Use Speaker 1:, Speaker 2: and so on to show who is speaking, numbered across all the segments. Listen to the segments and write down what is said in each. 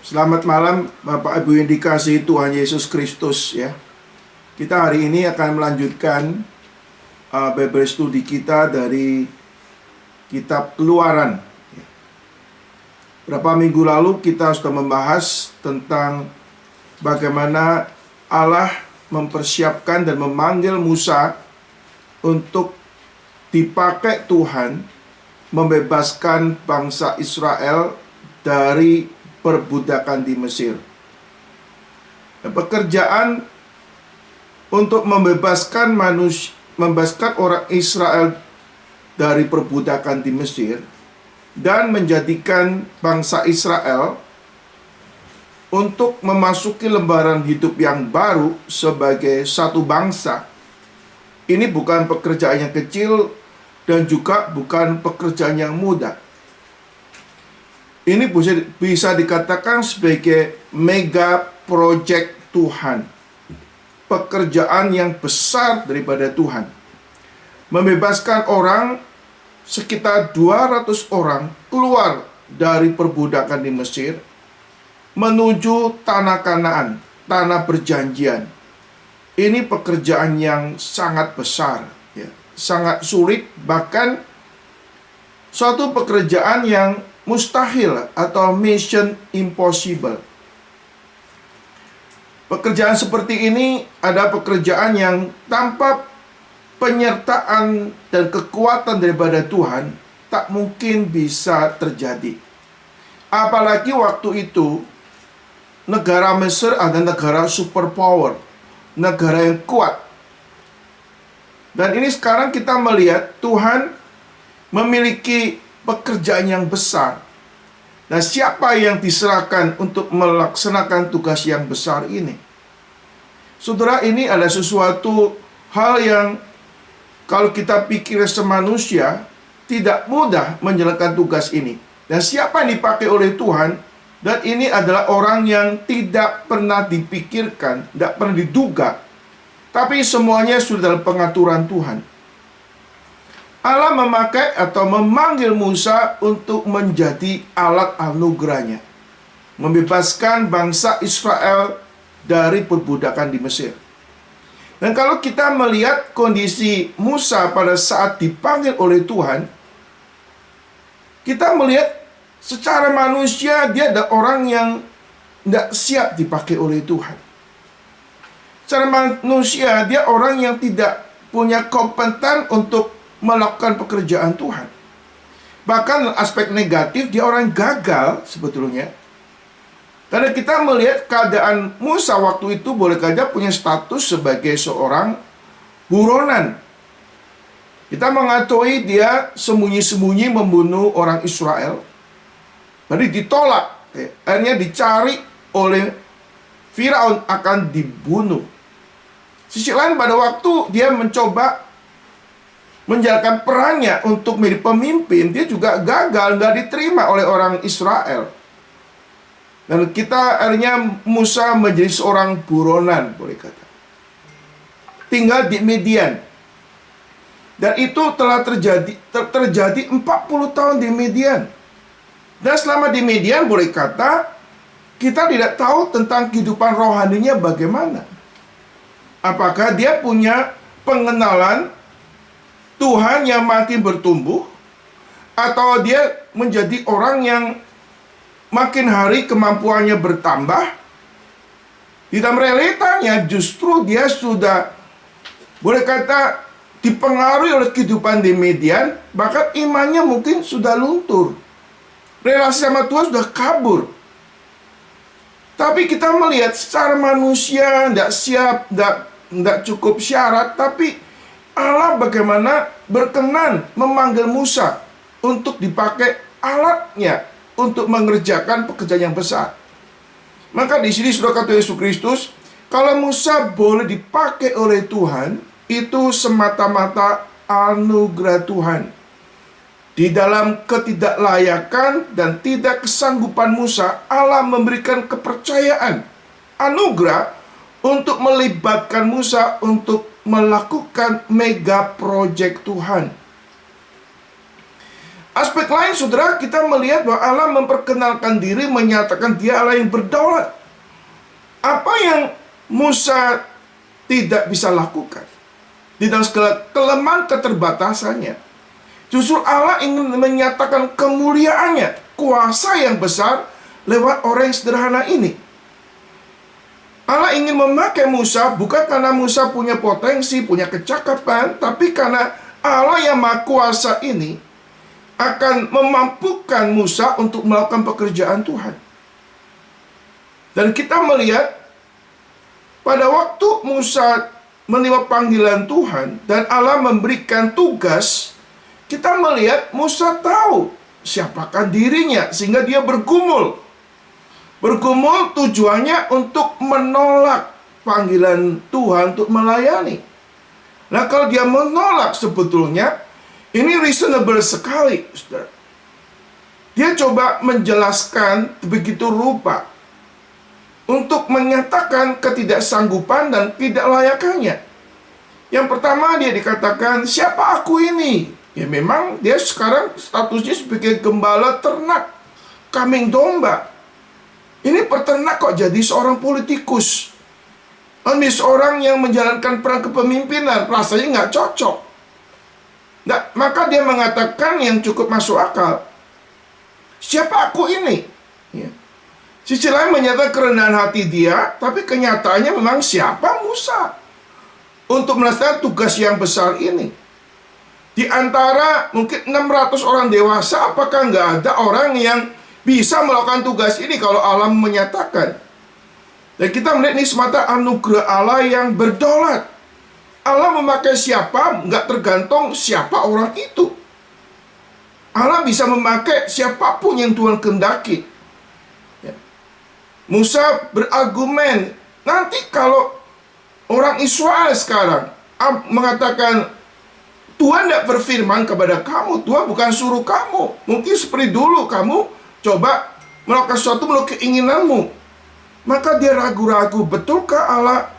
Speaker 1: Selamat malam Bapak Ibu yang dikasihi Tuhan Yesus Kristus ya. Kita hari ini akan melanjutkan Bible Study kita dari kitab Keluaran. Berapa minggu lalu kita sudah membahas tentang bagaimana Allah mempersiapkan dan memanggil Musa untuk dipakai Tuhan membebaskan bangsa Israel dari perbudakan di Mesir. Pekerjaan untuk membebaskan orang Israel dari perbudakan di Mesir dan menjadikan bangsa Israel untuk memasuki lembaran hidup yang baru sebagai satu bangsa. Ini bukan pekerjaan yang kecil dan juga bukan pekerjaan yang mudah. Ini bisa dikatakan sebagai mega project Tuhan. Pekerjaan yang besar daripada Tuhan. Membebaskan orang, sekitar 200 orang keluar dari perbudakan di Mesir, menuju tanah Kanaan, tanah perjanjian. Ini pekerjaan yang sangat besar, ya, sangat sulit, bahkan suatu pekerjaan yang mustahil atau mission impossible. Pekerjaan seperti ini ada pekerjaan yang tanpa penyertaan dan kekuatan daripada Tuhan tak mungkin bisa terjadi. Apalagi waktu itu negara Mesir adalah negara superpower, negara yang kuat. Dan ini sekarang kita melihat Tuhan memiliki pekerjaan yang besar. Nah, siapa yang diserahkan untuk melaksanakan tugas yang besar ini? Saudara, ini adalah sesuatu hal yang kalau kita pikir semanusia tidak mudah menjalankan tugas ini. Dan siapa yang dipakai oleh Tuhan? Dan ini adalah orang yang tidak pernah dipikirkan, tidak pernah diduga. Tapi semuanya sudah dalam pengaturan Tuhan. Allah memakai atau memanggil Musa untuk menjadi alat anugerahnya, membebaskan bangsa Israel dari perbudakan di Mesir. Dan kalau kita melihat kondisi Musa pada saat dipanggil oleh Tuhan, kita melihat secara manusia dia adalah orang yang tidak siap dipakai oleh Tuhan. Secara manusia dia orang yang tidak punya kompeten untuk melakukan pekerjaan Tuhan. Bahkan aspek negatif dia orang gagal sebetulnya. Karena kita melihat keadaan Musa waktu itu boleh saja punya status sebagai seorang buronan. Kita mengetahui dia sembunyi-sembunyi membunuh orang Israel. Jadi ditolak. Akhirnya dicari oleh Firaun akan dibunuh. Sisi lain pada waktu dia mencoba menjalankan perannya untuk menjadi pemimpin, dia juga gagal, nggak diterima oleh orang Israel. Dan kita akhirnya Musa menjadi seorang buronan, boleh kata. Tinggal di Midian. Dan itu telah terjadi 40 tahun di Midian. Dan selama di Midian, boleh kata, kita tidak tahu tentang kehidupan rohaninya bagaimana. Apakah dia punya pengenalan Tuhan yang makin bertumbuh, atau dia menjadi orang yang makin hari kemampuannya bertambah. Di dalam realitanya justru dia sudah boleh kata dipengaruhi oleh kehidupan di Midian, bahkan imannya mungkin sudah luntur, relasi sama Tuhan sudah kabur. Tapi kita melihat secara manusia tidak siap, tidak cukup syarat, tapi Allah bagaimana berkenan memanggil Musa untuk dipakai alatnya untuk mengerjakan pekerjaan yang besar. Maka di sini saudara kata Yesus Kristus, kalau Musa boleh dipakai oleh Tuhan, itu semata-mata anugerah Tuhan. Di dalam ketidaklayakan dan tidak kesanggupan Musa, Allah memberikan kepercayaan, anugerah untuk melibatkan Musa untuk melakukan mega project Tuhan. Aspek lain, saudara, kita melihat bahwa Allah memperkenalkan diri, menyatakan dia Allah yang berdaulat. Apa yang Musa tidak bisa lakukan di dalam segala kelemahan keterbatasannya, justru Allah ingin menyatakan kemuliaannya, kuasa yang besar lewat orang yang sederhana ini. Allah ingin memakai Musa bukan karena Musa punya potensi, punya kecakapan, tapi karena Allah yang Maha Kuasa ini akan memampukan Musa untuk melakukan pekerjaan Tuhan. Dan kita melihat pada waktu Musa menerima panggilan Tuhan dan Allah memberikan tugas, kita melihat Musa tahu siapakah dirinya sehingga dia bergumul. Bergumul tujuannya untuk menolak panggilan Tuhan untuk melayani. Nah, kalau dia menolak, sebetulnya ini reasonable sekali, saudara. Dia coba menjelaskan begitu rupa untuk menyatakan ketidaksanggupan dan tidak layakannya. Yang pertama, dia dikatakan, siapa aku ini? Ya memang dia sekarang statusnya sebagai gembala ternak, kambing domba. Ini peternak kok jadi seorang politikus. Ini seorang yang menjalankan peran kepemimpinan, rasanya nggak cocok. Nah, maka dia mengatakan yang cukup masuk akal. Siapa aku ini? Ya. Sisi lain menyatakan kerendahan hati dia, tapi kenyataannya memang siapa Musa untuk melaksanakan tugas yang besar ini. Di antara mungkin 600 orang dewasa, apakah nggak ada orang yang bisa melakukan tugas ini kalau Allah menyatakan? Dan kita melihat ini semata anugerah Allah yang berdaulat. Allah memakai siapa, nggak tergantung siapa orang itu. Allah bisa memakai siapapun yang Tuhan kehendaki. Ya. Musa berargumen, nanti kalau orang Israel sekarang mengatakan, Tuhan tidak berfirman kepada kamu, Tuhan bukan suruh kamu. Mungkin seperti dulu kamu coba melakukan sesuatu menurut keinginanmu. Maka dia ragu-ragu, betulkah Allah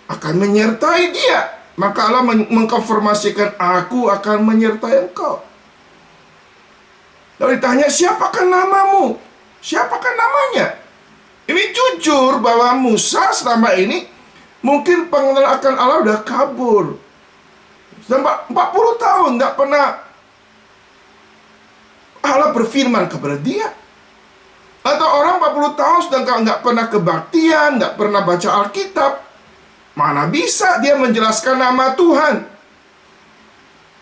Speaker 1: akan menyertai dia? Maka Allah mengkonfirmasikan, aku akan menyertai engkau. Lalu ditanya, siapakah namamu? Siapakah namanya? Ini jujur bahwa Musa selama ini mungkin pengenalan akan Allah udah kabur. Sudah 40 tahun tidak pernah Allah berfirman kepada dia. Atau orang 40 tahun sudah nggak pernah kebaktian, nggak pernah baca Alkitab. Mana bisa dia menjelaskan nama Tuhan?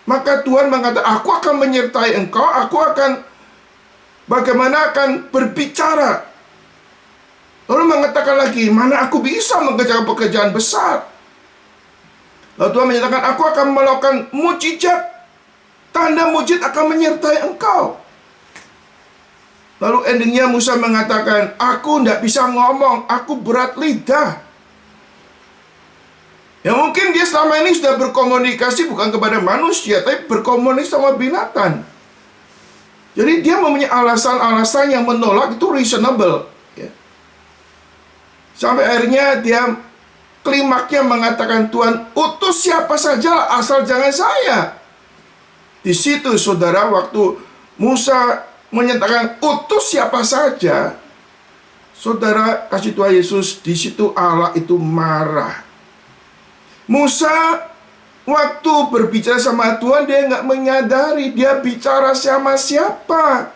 Speaker 1: Maka Tuhan mengatakan, aku akan menyertai engkau, aku akan bagaimana akan berbicara. Lalu mengatakan lagi, mana aku bisa mengerjakan pekerjaan besar. Lalu Tuhan menyatakan, aku akan melakukan mujizat. Tanda mujizat akan menyertai engkau. Lalu endingnya Musa mengatakan, aku tidak bisa ngomong, aku berat lidah. Ya mungkin dia selama ini sudah berkomunikasi bukan kepada manusia, tapi berkomunikasi sama binatang. Jadi dia mempunyai alasan-alasan yang menolak itu reasonable. Ya. Sampai akhirnya dia klimaknya mengatakan, Tuhan utus siapa saja asal jangan saya. Di situ saudara, waktu Musa menyatakan utus siapa saja, saudara kasih Tuhan Yesus, di situ Allah itu marah. Musa waktu berbicara sama Tuhan, dia nggak menyadari dia bicara sama siapa.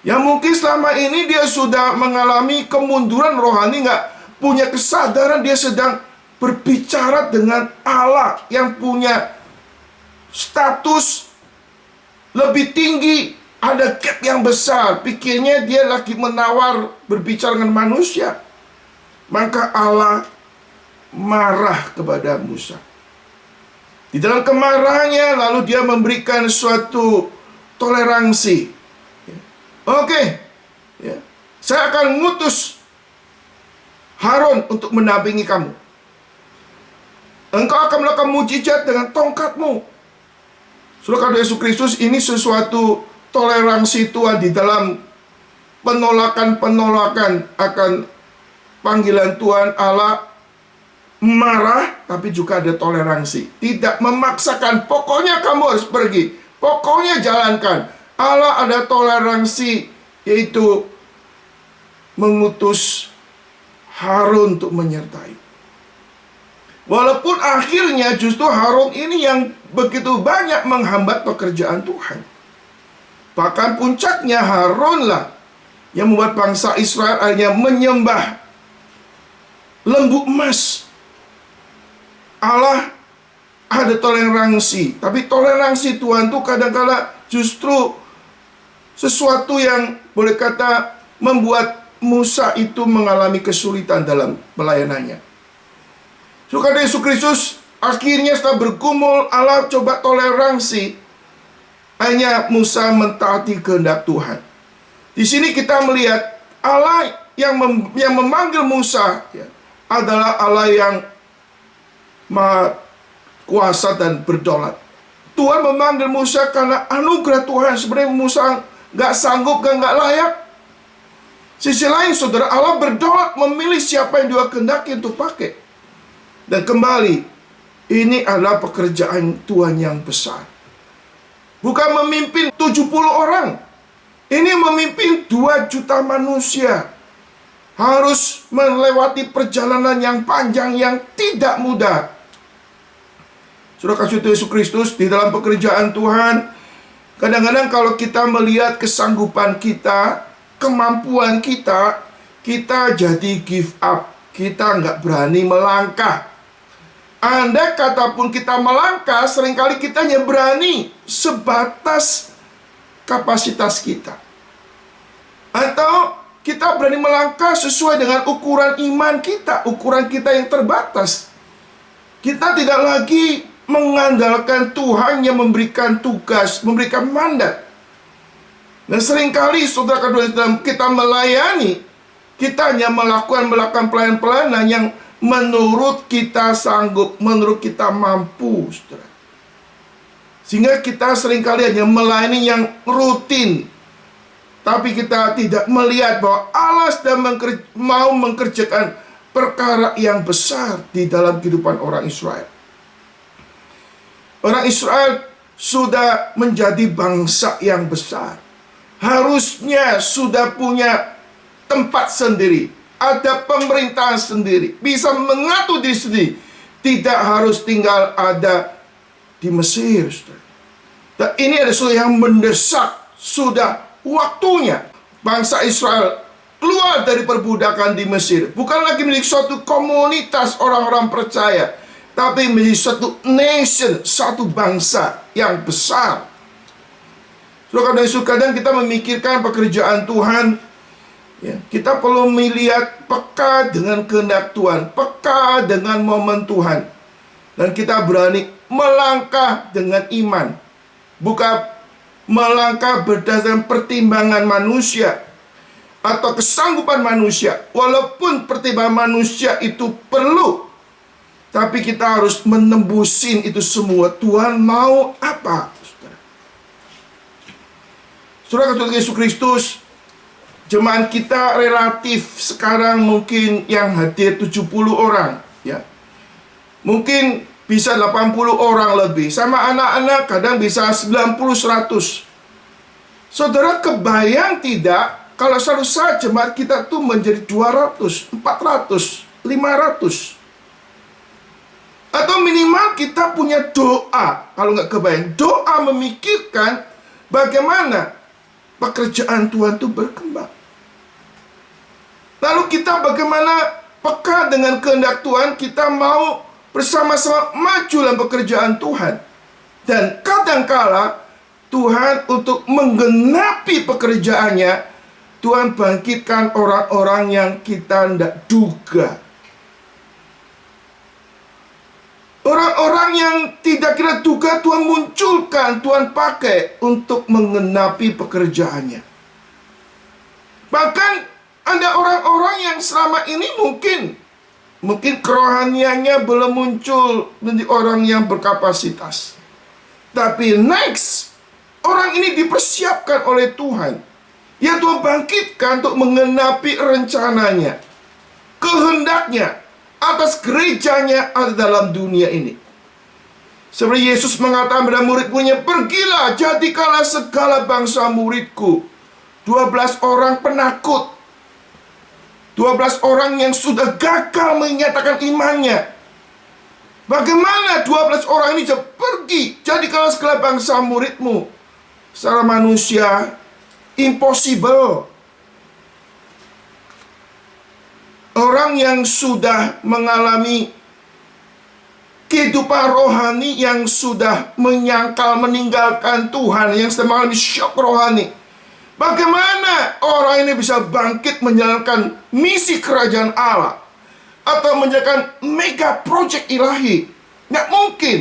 Speaker 1: Ya mungkin selama ini dia sudah mengalami kemunduran rohani, nggak punya kesadaran dia sedang berbicara dengan Allah yang punya status lebih tinggi, ada gap yang besar. Pikirnya dia lagi menawar berbicara dengan manusia. Maka Allah marah kepada Musa. Di dalam kemarahannya, lalu dia memberikan suatu toleransi. Oke, ya, saya akan mengutus Harun untuk mendampingi kamu. Engkau akan melakukan mujizat dengan tongkatmu. Saudara Yesus Kristus, ini sesuatu toleransi Tuhan di dalam penolakan-penolakan akan panggilan Tuhan. Allah marah, tapi juga ada toleransi. Tidak memaksakan, pokoknya kamu harus pergi, pokoknya jalankan. Allah ada toleransi, yaitu mengutus Harun untuk menyertai. Walaupun akhirnya justru Harun ini yang begitu banyak menghambat pekerjaan Tuhan. Bahkan puncaknya Harunlah yang membuat bangsa Israel akhirnya menyembah lembu emas. Allah ada toleransi, tapi toleransi Tuhan itu kadang-kala justru sesuatu yang boleh kata membuat Musa itu mengalami kesulitan dalam pelayanannya. Saudara Yesus Kristus akhirnya setelah bergumul, Allah coba toleransi, hanya Musa mentaati kehendak Tuhan. Di sini kita melihat Allah yang memanggil Musa ya, adalah Allah yang Maha Kuasa dan berdaulat. Tuhan memanggil Musa karena anugerah Tuhan. Sebenarnya Musa gak sanggup, gak layak. Sisi lain, saudara, Allah berdaulat memilih siapa yang dia kehendaki untuk pakai. Dan kembali, ini adalah pekerjaan Tuhan yang besar. Bukan memimpin 70 orang. Ini memimpin 2 juta manusia. Harus melewati perjalanan yang panjang yang tidak mudah. Saudara kasih Yesus Kristus, di dalam pekerjaan Tuhan, kadang-kadang kalau kita melihat kesanggupan kita, kemampuan kita, kita jadi give up. Kita nggak berani melangkah. Andai kata pun kita melangkah, seringkali kita hanya berani sebatas kapasitas kita. Atau kita berani melangkah sesuai dengan ukuran iman kita, ukuran kita yang terbatas. Kita tidak lagi mengandalkan Tuhan yang memberikan tugas, memberikan mandat. Dan seringkali saudara kedua dalam kita melayani, kita hanya melakukan pelayanan-pelayanan yang menurut kita sanggup, menurut kita mampu, saudara. Sehingga kita seringkali hanya melayani yang rutin. Tapi kita tidak melihat bahwa Allah sedang mau mengerjakan perkara yang besar di dalam kehidupan orang Israel. Orang Israel sudah menjadi bangsa yang besar. Harusnya sudah punya tempat sendiri, ada pemerintahan sendiri, bisa mengatur diri sendiri, tidak harus tinggal ada di Mesir. Dan ini ada sesuatu yang mendesak. Sudah waktunya bangsa Israel keluar dari perbudakan di Mesir. Bukan lagi menjadi suatu komunitas orang-orang percaya, tapi menjadi suatu nation, satu bangsa yang besar. Saudara, kadang kita memikirkan pekerjaan Tuhan, ya, kita perlu melihat peka dengan kehendak Tuhan, peka dengan momen Tuhan. Dan kita berani melangkah dengan iman. Bukan melangkah berdasarkan pertimbangan manusia atau kesanggupan manusia. Walaupun pertimbangan manusia itu perlu, tapi kita harus menembusin itu semua. Tuhan mau apa? Saudara kasih Yesus Kristus, jemaat kita relatif sekarang mungkin yang hadir 70 orang, ya. Mungkin bisa 80 orang lebih. Sama anak-anak kadang bisa 90-100. Saudara kebayang tidak kalau seharusnya jemaat kita tuh menjadi 200, 400, 500. Atau minimal kita punya doa. Kalau nggak kebayang, doa memikirkan bagaimana pekerjaan Tuhan itu berkembang. Lalu kita bagaimana peka dengan kehendak Tuhan, kita mau bersama-sama maju dalam pekerjaan Tuhan. Dan kadangkala Tuhan untuk menggenapi pekerjaannya, Tuhan bangkitkan orang-orang yang kita tidak duga. Orang-orang yang tidak kita duga Tuhan munculkan, Tuhan pakai untuk menggenapi pekerjaannya. Bahkan ada orang-orang yang selama ini mungkin kerohaniannya belum muncul menjadi orang yang berkapasitas. Tapi next, orang ini dipersiapkan oleh Tuhan. Ya, Tuhan bangkitkan untuk menggenapi rencananya, kehendaknya atas gerejanya ada dalam dunia ini. Seperti Yesus mengatakan pada murid-muridnya, pergilah, jadikanlah segala bangsa muridku. 12 orang penakut, 12 orang yang sudah gagal menyatakan imannya. Bagaimana 12 orang ini bisa pergi, jadikanlah segala bangsa muridmu? Secara manusia, impossible. Orang yang sudah mengalami kehidupan rohani, yang sudah menyangkal meninggalkan Tuhan, yang sedang mengalami syok rohani, bagaimana orang ini bisa bangkit menjalankan misi kerajaan Allah atau menjalankan mega project ilahi? Nggak mungkin.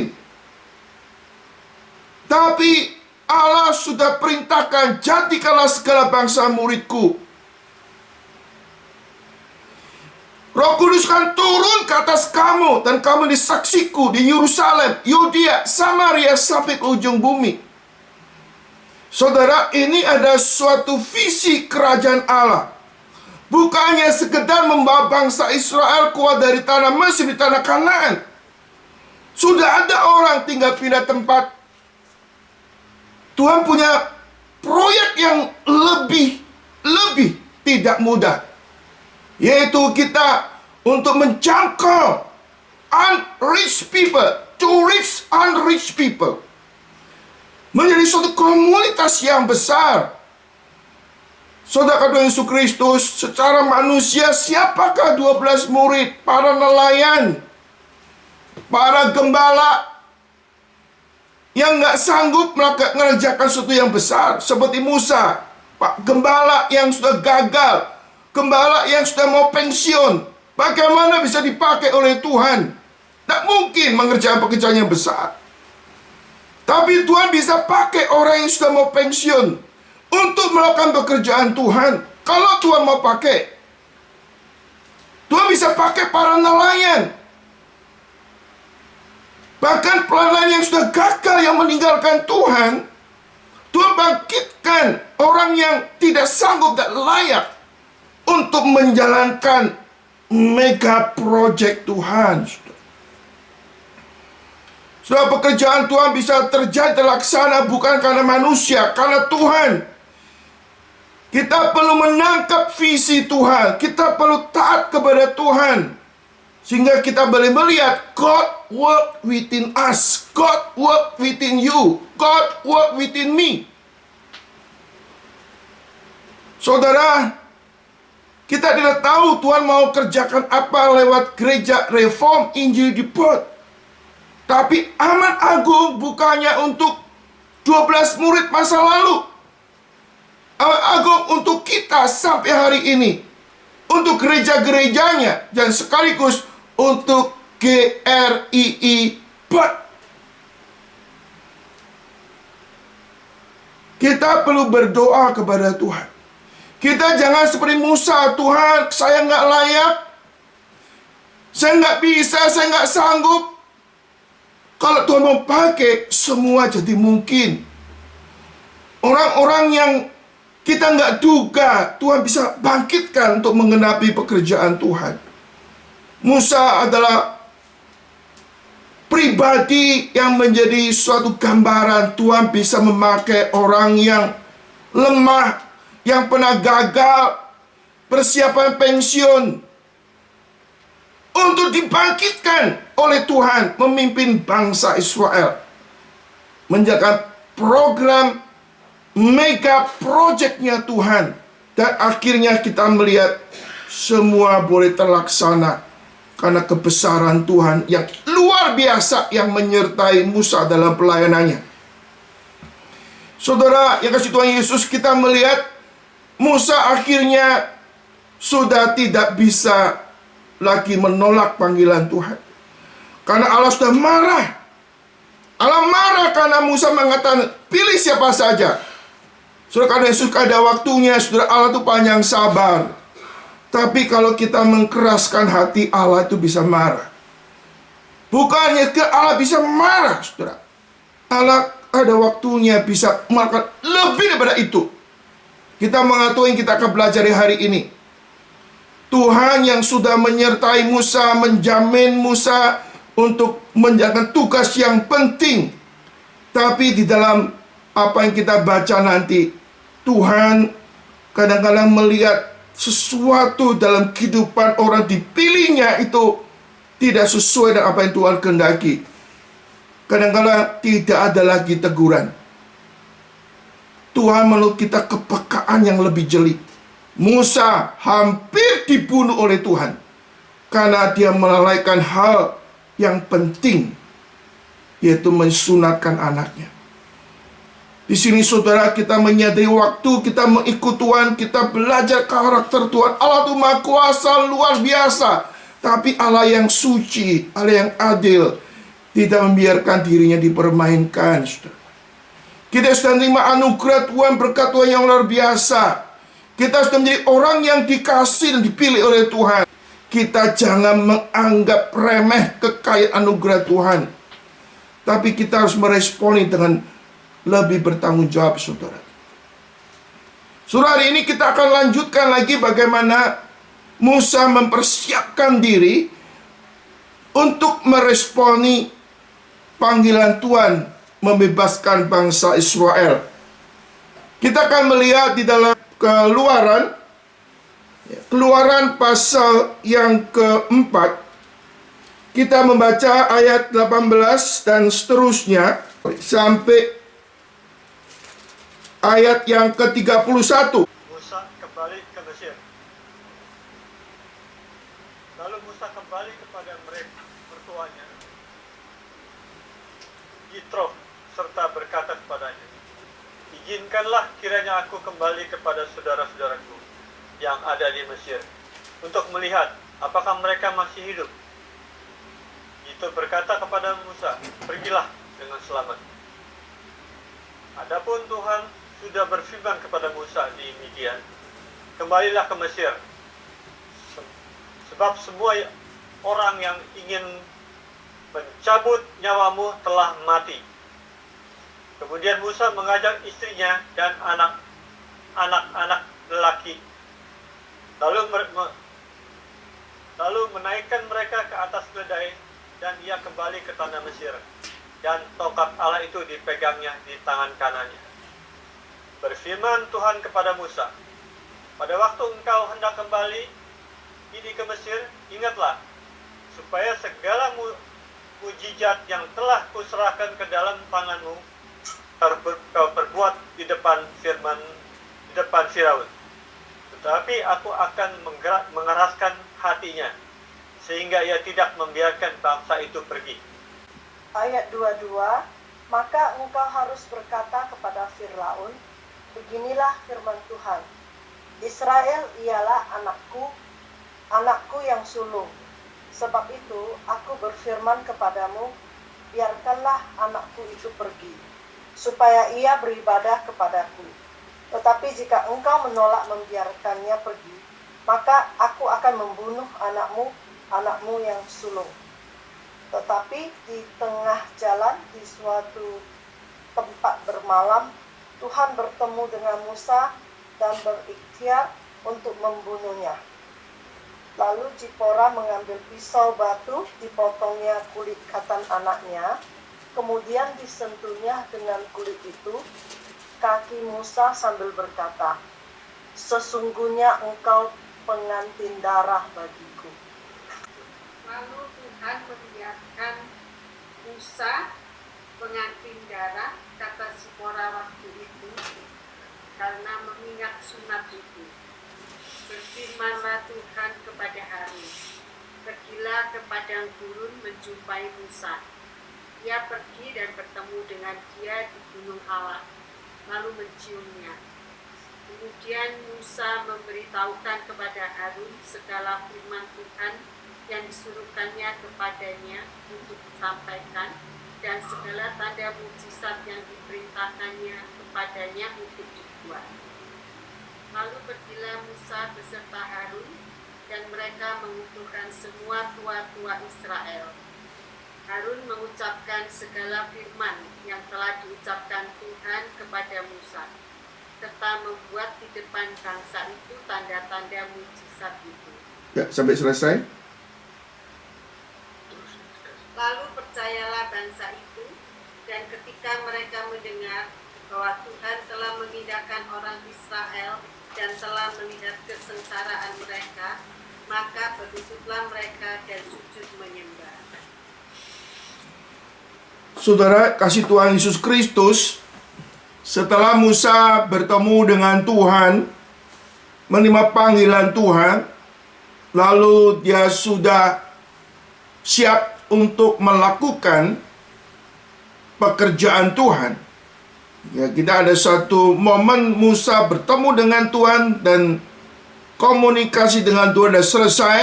Speaker 1: Tapi Allah sudah perintahkan, jadikanlah segala bangsa muridku. Roh Kudus akan turun ke atas kamu, dan kamu disaksiku di Yerusalem, Yudea, Samaria, sampai ke ujung bumi. Saudara, ini ada suatu visi kerajaan Allah. Bukannya sekedar membawa bangsa Israel keluar dari tanah Mesir di tanah Kanaan. Sudah ada orang tinggal pindah tempat. Tuhan punya proyek yang lebih tidak mudah, yaitu kita untuk menjangkau unreached people, to reach unreached people, menjadi suatu komunitas yang besar. Saudara Tuhan Yesus Kristus, secara manusia, siapakah 12 murid? Para nelayan, para gembala yang nggak sanggup mengerjakan sesuatu yang besar, seperti Musa, Pak gembala yang sudah gagal, gembala yang sudah mau pensiun. Bagaimana bisa dipakai oleh Tuhan? Tak mungkin mengerjakan pekerjaan yang besar. Tapi Tuhan bisa pakai orang yang sudah mau pensiun untuk melakukan pekerjaan Tuhan. Kalau Tuhan mau pakai, Tuhan bisa pakai para nelayan. Bahkan nelayan yang sudah gagal, yang meninggalkan Tuhan, Tuhan bangkitkan orang yang tidak sanggup dan layak untuk menjalankan mega project Tuhan. Sudah pekerjaan Tuhan bisa terjadi terlaksana bukan karena manusia, karena Tuhan. Kita perlu menangkap visi Tuhan. Kita perlu taat kepada Tuhan, sehingga kita boleh melihat God work within us, God work within you, God work within me. Saudara, kita tidak tahu Tuhan mau kerjakan apa lewat gereja reform Injil di Perth. Tapi amat agung bukannya untuk 12 murid masa lalu. Amat agung untuk kita sampai hari ini. Untuk gereja-gerejanya, dan sekaligus untuk GRII Perth. Kita perlu berdoa kepada Tuhan. Kita jangan seperti Musa, Tuhan, saya nggak layak, saya nggak bisa, saya nggak sanggup. Kalau Tuhan mau pakai, semua jadi mungkin. Orang-orang yang kita nggak duga, Tuhan bisa bangkitkan untuk menggenapi pekerjaan Tuhan. Musa adalah pribadi yang menjadi suatu gambaran. Tuhan bisa memakai orang yang lemah, yang pernah gagal, persiapan pensiun, untuk dibangkitkan oleh Tuhan memimpin bangsa Israel, menjalankan program mega projectnya Tuhan. Dan akhirnya kita melihat semua boleh terlaksana karena kebesaran Tuhan yang luar biasa yang menyertai Musa dalam pelayanannya. Saudara yang kasih Tuhan Yesus, kita melihat Musa akhirnya sudah tidak bisa lagi menolak panggilan Tuhan, karena Allah sudah marah. Allah marah karena Musa mengatakan, pilih siapa saja. Saudara, karena Yesus ada waktunya. Saudara, Allah itu panjang sabar. Tapi kalau kita mengkeraskan hati, Allah itu bisa marah. Bukannya Allah bisa marah, saudara. Allah ada waktunya bisa melakukan lebih daripada itu. Kita mengatakan, kita akan belajar di hari ini. Tuhan yang sudah menyertai Musa, menjamin Musa untuk menjalankan tugas yang penting. Tapi di dalam apa yang kita baca nanti, Tuhan kadang-kadang melihat sesuatu dalam kehidupan orang dipilihnya itu tidak sesuai dengan apa yang Tuhan kehendaki. Kadang-kadang tidak ada lagi teguran. Tuhan menuntut kita kepekaan yang lebih jeli. Musa hampir dibunuh oleh Tuhan karena dia melalaikan hal yang penting, yaitu mensunatkan anaknya. Di sini saudara, kita menyadari waktu kita mengikut Tuhan, kita belajar karakter Tuhan. Allah itu Maha Kuasa, luar biasa. Tapi Allah yang suci, Allah yang adil, tidak membiarkan dirinya dipermainkan, saudara. Kita sudah menerima anugerah Tuhan, berkat Tuhan yang luar biasa. Kita sudah menjadi orang yang dikasih dan dipilih oleh Tuhan. Kita jangan menganggap remeh kekayaan anugerah Tuhan. Tapi kita harus meresponi dengan lebih bertanggung jawab, saudara. Saudara, hari ini kita akan lanjutkan lagi bagaimana Musa mempersiapkan diri untuk meresponi panggilan Tuhan membebaskan bangsa Israel. Kita akan melihat di dalam Keluaran pasal yang keempat. Kita membaca ayat 18 dan seterusnya sampai ayat yang ke-31.
Speaker 2: Musa kembali ke Mesir. Lalu Musa kembali kepada mertuanya, Yitro, serta berkata kepadanya, "Izinkanlah kiranya aku kembali kepada saudara-saudaraku yang ada di Mesir, untuk melihat apakah mereka masih hidup." Yitro berkata kepada Musa, "Pergilah dengan selamat." Adapun Tuhan sudah berfirman kepada Musa di Midian, "Kembalilah ke Mesir, sebab semua orang yang ingin mencabut nyawamu telah mati." Kemudian Musa mengajak istrinya dan anak-anak lelaki, lalu menaikkan mereka ke atas keledai, dan ia kembali ke tanah Mesir, dan tongkat Allah itu dipegangnya di tangan kanannya. Berfirman Tuhan kepada Musa, "Pada waktu engkau hendak kembali ini ke Mesir, ingatlah, supaya segala mujizat yang telah kuserahkan ke dalam tanganmu kau perbuat di depan Firaun. Tetapi aku akan mengeraskan hatinya, sehingga ia tidak membiarkan bangsa itu pergi."
Speaker 3: Ayat 22, "Maka engkau harus berkata kepada Firaun, beginilah firman Tuhan, Israel ialah anakku yang sulung. Sebab itu aku berfirman kepadamu, biarkanlah anakku itu pergi, supaya ia beribadah kepadaku. Tetapi jika engkau menolak membiarkannya pergi, maka aku akan membunuh anakmu yang sulung." Tetapi di tengah jalan, di suatu tempat bermalam, Tuhan bertemu dengan Musa dan berikhtiar untuk membunuhnya. Lalu Zipora mengambil pisau batu, dipotongnya kulit katan anaknya, kemudian disentuhnya dengan kulit itu kaki Musa sambil berkata, "Sesungguhnya engkau pengantin darah bagiku."
Speaker 4: Lalu Tuhan membiarkan Musa pengantin darah, kata Zipora waktu itu, karena mengingat sunat itu. Berfirmanlah Tuhan kepada Harun, "Pergilah ke padang gurun menjumpai Musa." Ia pergi dan bertemu dengan dia di gunung Allah, lalu menciumnya. Kemudian Musa memberitahukan kepada Harun segala firman Tuhan yang disuruhkannya kepadanya untuk disampaikan, dan segala tanda mujizat yang diperintahkannya kepadanya untuk dibuat. Lalu pergilah Musa beserta Harun, dan mereka mengumpulkan semua tua-tua Israel. Harun mengucapkan segala firman yang telah diucapkan Tuhan kepada Musa, serta membuat di depan bangsa itu tanda-tanda mujizat itu.
Speaker 1: Ya, sampai selesai.
Speaker 4: Lalu percayalah bangsa itu, dan ketika mereka mendengar bahwa Tuhan telah memindahkan orang Israel dan telah melihat kesengsaraan mereka, maka berlututlah mereka dan sujud menyembah.
Speaker 1: Saudara, kasih Tuhan Yesus Kristus, setelah Musa bertemu dengan Tuhan, menerima panggilan Tuhan, lalu dia sudah siap untuk melakukan pekerjaan Tuhan. Ya, kita ada satu momen Musa bertemu dengan Tuhan dan komunikasi dengan Tuhan sudah selesai.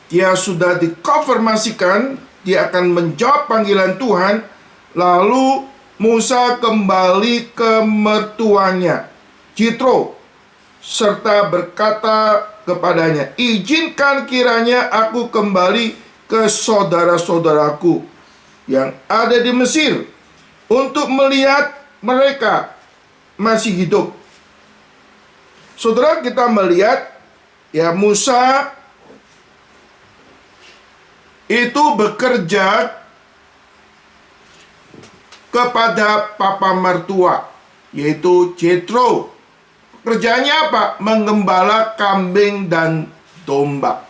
Speaker 1: Dia sudah dikonfirmasikan, dia akan menjawab panggilan Tuhan. Lalu Musa kembali ke mertuanya, Jitro, serta berkata kepadanya, "Izinkan kiranya aku kembali ke saudara-saudaraku yang ada di Mesir untuk melihat mereka masih hidup." Saudara, kita melihat ya, Musa itu bekerja kepada papa mertua, yaitu Jethro. Kerjanya apa? Menggembala kambing dan domba.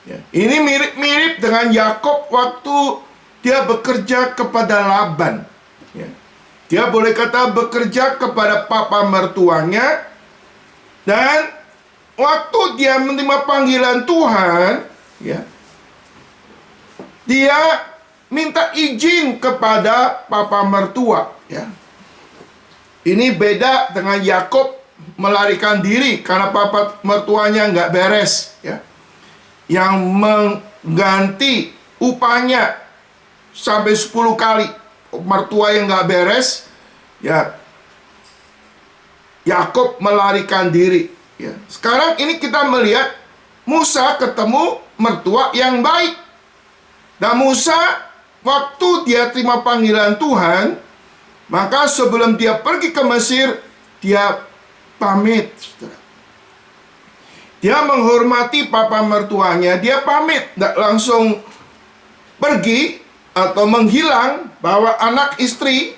Speaker 1: Ya, ini mirip-mirip dengan Yakob waktu dia bekerja kepada Laban. Ya, dia boleh kata bekerja kepada papa mertuanya, dan waktu dia menerima panggilan Tuhan, ya, dia minta izin kepada papa mertua. Ya, ini beda dengan Yakob melarikan diri karena papa mertuanya nggak beres. Ya, yang mengganti upahnya sampai 10 kali. Mertua yang nggak beres, ya, Yakob melarikan diri. Ya. Sekarang ini kita melihat Musa ketemu mertua yang baik. Dan Musa, waktu dia terima panggilan Tuhan, maka sebelum dia pergi ke Mesir, dia pamit. Dia menghormati papa mertuanya, dia pamit, tidak langsung pergi atau menghilang, bahwa anak istri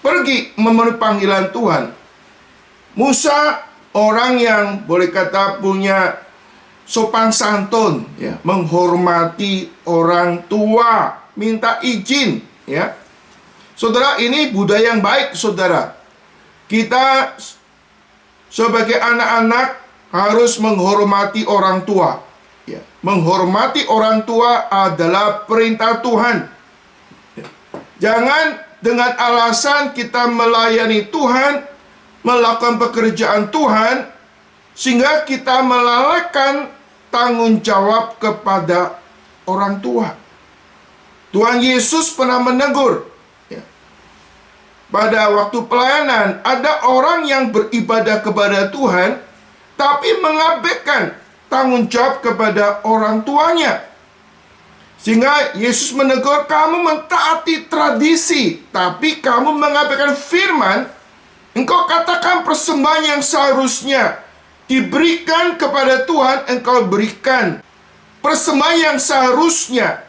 Speaker 1: pergi memenuhi panggilan Tuhan. Musa orang yang boleh kata punya sopan santun, ya, menghormati orang tua, minta izin, ya. Saudara, ini budaya yang baik, saudara. Kita sebagai anak-anak harus menghormati orang tua. Ya, menghormati orang tua adalah perintah Tuhan. Ya. Jangan dengan alasan kita melayani Tuhan, melakukan pekerjaan Tuhan, sehingga kita melalaikan tanggung jawab kepada orang tua. Tuhan Yesus pernah menegur, ya, pada waktu pelayanan, ada orang yang beribadah kepada Tuhan, tapi mengabaikan tanggung jawab kepada orang tuanya. Sehingga Yesus menegur, kamu mentaati tradisi, tapi kamu mengabaikan firman. Engkau katakan persembahan yang seharusnya diberikan kepada Tuhan, engkau berikan. Persembahan yang seharusnya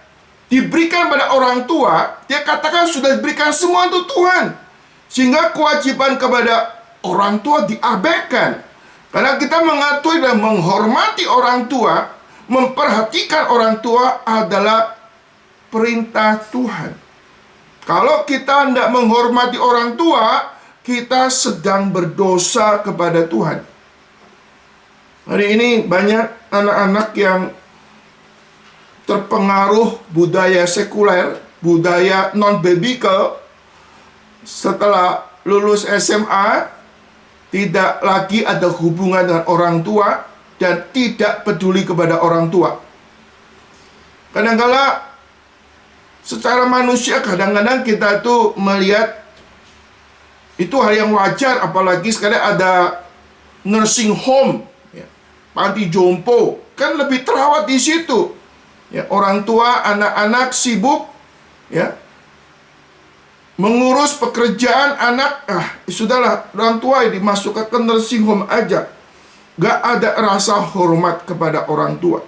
Speaker 1: diberikan pada orang tua, dia katakan sudah diberikan semua untuk Tuhan. Sehingga kewajiban kepada orang tua diabaikan. Karena kita mengatur dan menghormati orang tua, memperhatikan orang tua adalah perintah Tuhan. Kalau kita tidak menghormati orang tua, kita sedang berdosa kepada Tuhan. Hari ini banyak anak-anak yang terpengaruh budaya sekuler, budaya non-biblical. Setelah lulus SMA, tidak lagi ada hubungan dengan orang tua dan tidak peduli kepada orang tua. Kadang-kala secara manusia, kadang-kadang kita tuh melihat itu hal yang wajar, apalagi sekarang ada nursing home, ya, panti jompo, kan lebih terawat di situ. Ya, orang tua, anak-anak sibuk, ya, mengurus pekerjaan anak. Sudahlah, orang tua dimasukkan ke nursing home aja. Gak ada rasa hormat kepada orang tua.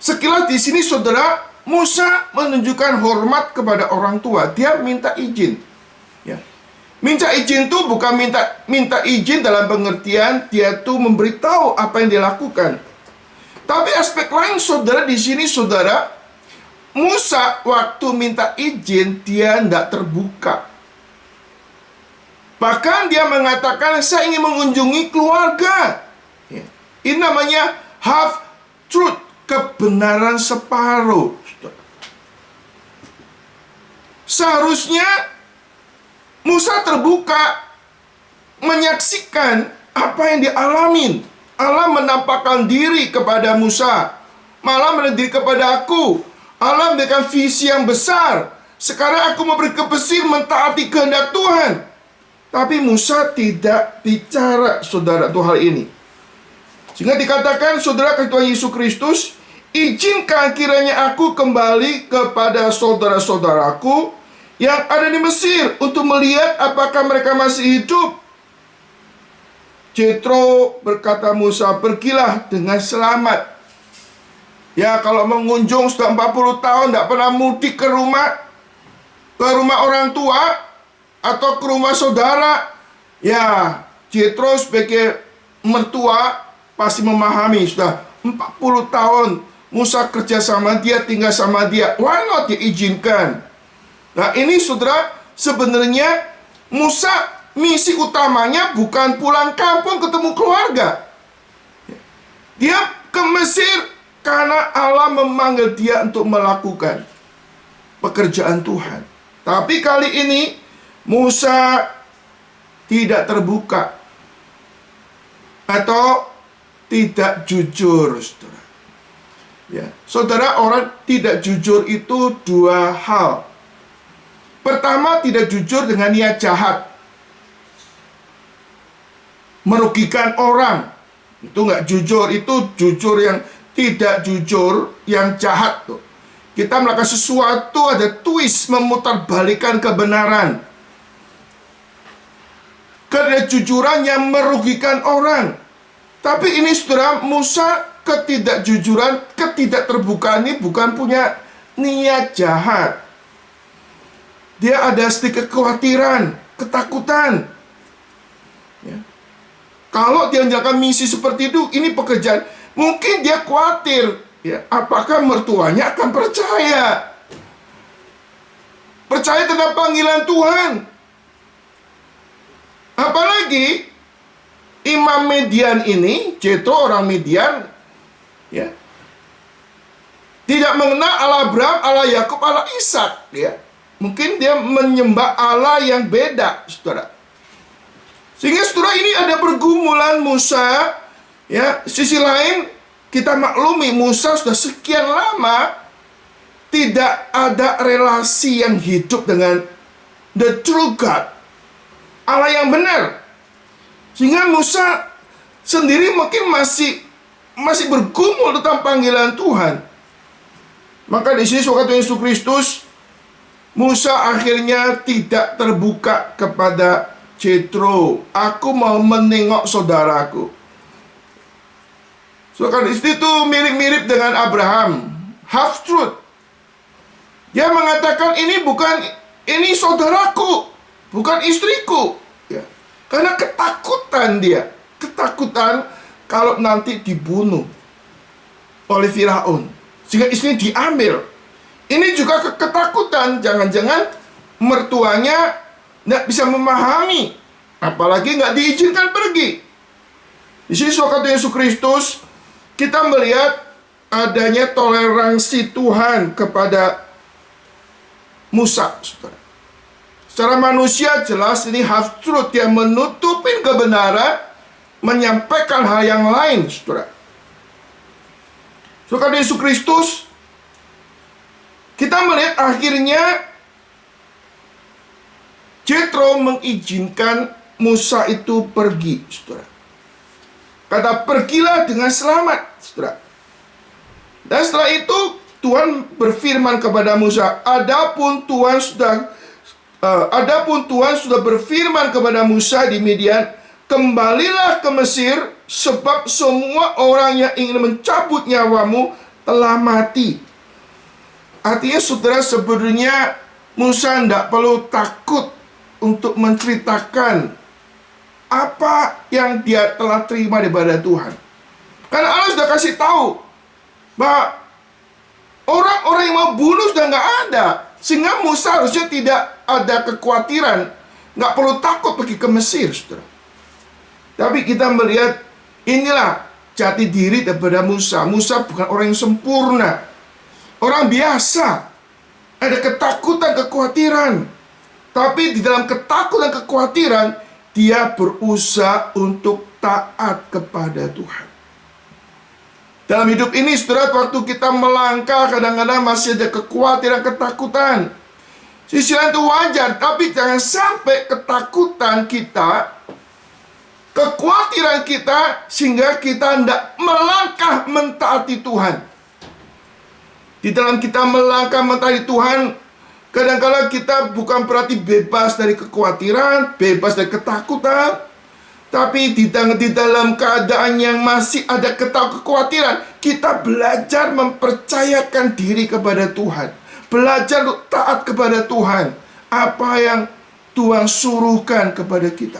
Speaker 1: Sekilas di sini, saudara, Musa menunjukkan hormat kepada orang tua. Dia minta izin. Ya. Minta izin itu bukan minta izin dalam pengertian dia tuh memberitahu apa yang dia lakukan. Tapi aspek lain, saudara, di sini, saudara, Musa waktu minta izin dia tidak terbuka. Bahkan dia mengatakan, saya ingin mengunjungi keluarga. Ya. Ini namanya half truth, kebenaran separuh. Seharusnya Musa terbuka menyaksikan apa yang dialamin. Allah menampakkan diri kepada Musa, malah menjadi kepada aku. Allah memberikan visi yang besar. Sekarang aku mau pergi ke Mesir mentaati kehendak Tuhan. Tapi Musa tidak bicara, saudara, tuh hal ini. Sehingga dikatakan, saudara, Tuhan Yesus Kristus, izinkan kiranya aku kembali kepada saudara-saudaraku yang ada di Mesir untuk melihat apakah mereka masih hidup. Jethro berkata Musa, pergilah dengan selamat. Ya, kalau mengunjung sudah 40 tahun tidak pernah mudik ke rumah orang tua atau ke rumah saudara, ya Jethro sebagai mertua pasti memahami, sudah 40 tahun Musa kerja sama dia, tinggal sama dia, why not diizinkan? Nah, ini saudara, sebenarnya Musa misi utamanya bukan pulang kampung ketemu keluarga. Dia ke Mesir karena Allah memanggil dia untuk melakukan pekerjaan Tuhan. Tapi kali ini Musa tidak terbuka atau tidak jujur, saudara. Ya, saudara, orang tidak jujur itu dua hal. Pertama, tidak jujur dengan niat jahat, merugikan orang. Itu nggak jujur, itu jujur yang tidak jujur, yang jahat tuh. Kita melakukan sesuatu, ada twist, memutarbalikkan kebenaran. Kejujuran yang merugikan orang. Tapi ini, saudara, Musa, ketidakjujuran, ketidakterbukaan ini bukan punya niat jahat. Dia ada sedikit kekhawatiran, ketakutan. Ya. Kalau dia menjalankan misi seperti itu, ini pekerjaan, mungkin dia khawatir, ya, apakah mertuanya akan percaya tentang panggilan Tuhan. Apalagi Imam Midian ini, Jethro orang Midian, ya, tidak mengenal Allah Abraham, Allah Yakub, Allah Ishak, ya. Mungkin dia menyembah Allah yang beda, saudara. Sehingga, saudara, ini ada pergumulan Musa. Ya, sisi lain kita maklumi Musa sudah sekian lama tidak ada relasi yang hidup dengan the true God, Allah yang benar. Sehingga Musa sendiri mungkin masih bergumul tentang panggilan Tuhan. Maka di sini waktu Yesus Kristus, Musa akhirnya tidak terbuka kepada Jethro. Aku mau menengok saudaraku. Soalnya itu mirip-mirip dengan Abraham, half truth. Dia mengatakan ini saudaraku, bukan istriku. Ya. Karena ketakutan dia, ketakutan kalau nanti dibunuh oleh Firaun, sehingga istrinya diambil. Ini juga ketakutan, jangan-jangan mertuanya tidak bisa memahami, apalagi nggak diizinkan pergi. Di sini waktu Yesus Kristus, kita melihat adanya toleransi Tuhan kepada Musa, saudara. Secara manusia jelas ini half truth, yang menutupin kebenaran, menyampaikan hal yang lain, saudara. Saudara Yesus Kristus, kita melihat akhirnya Jethro mengizinkan Musa itu pergi, saudara. Kata, pergilah dengan selamat, saudara. Dan setelah itu Tuhan berfirman kepada Musa, adapun Tuhan sudah berfirman kepada Musa di Midian, kembalilah ke Mesir, sebab semua orang yang ingin mencabut nyawamu telah mati. Artinya saudara, sebenarnya Musa tidak perlu takut untuk menceritakan apa yang dia telah terima daripada Tuhan. Karena Allah sudah kasih tahu bahwa orang-orang yang mau bunuh sudah nggak ada. Sehingga Musa harusnya tidak ada kekhawatiran, nggak perlu takut pergi ke Mesir, saudara. Tapi kita melihat inilah jati diri daripada Musa. Musa bukan orang yang sempurna, orang biasa. Ada ketakutan, kekhawatiran. Tapi di dalam ketakutan, kekhawatiran, dia berusaha untuk taat kepada Tuhan. Dalam hidup ini, saudara, waktu kita melangkah, kadang-kadang masih ada kekhawatiran, ketakutan. Sisi lain itu wajar, tapi jangan sampai ketakutan kita, kekhawatiran kita, sehingga kita tidak melangkah mentaati Tuhan. Di dalam kita melangkah mentaati Tuhan, kadang-kadang kita bukan berarti bebas dari kekhawatiran, bebas dari ketakutan. Tapi di dalam keadaan yang masih ada kekhawatiran, kita belajar mempercayakan diri kepada Tuhan. Belajar untuk taat kepada Tuhan. Apa yang Tuhan suruhkan kepada kita.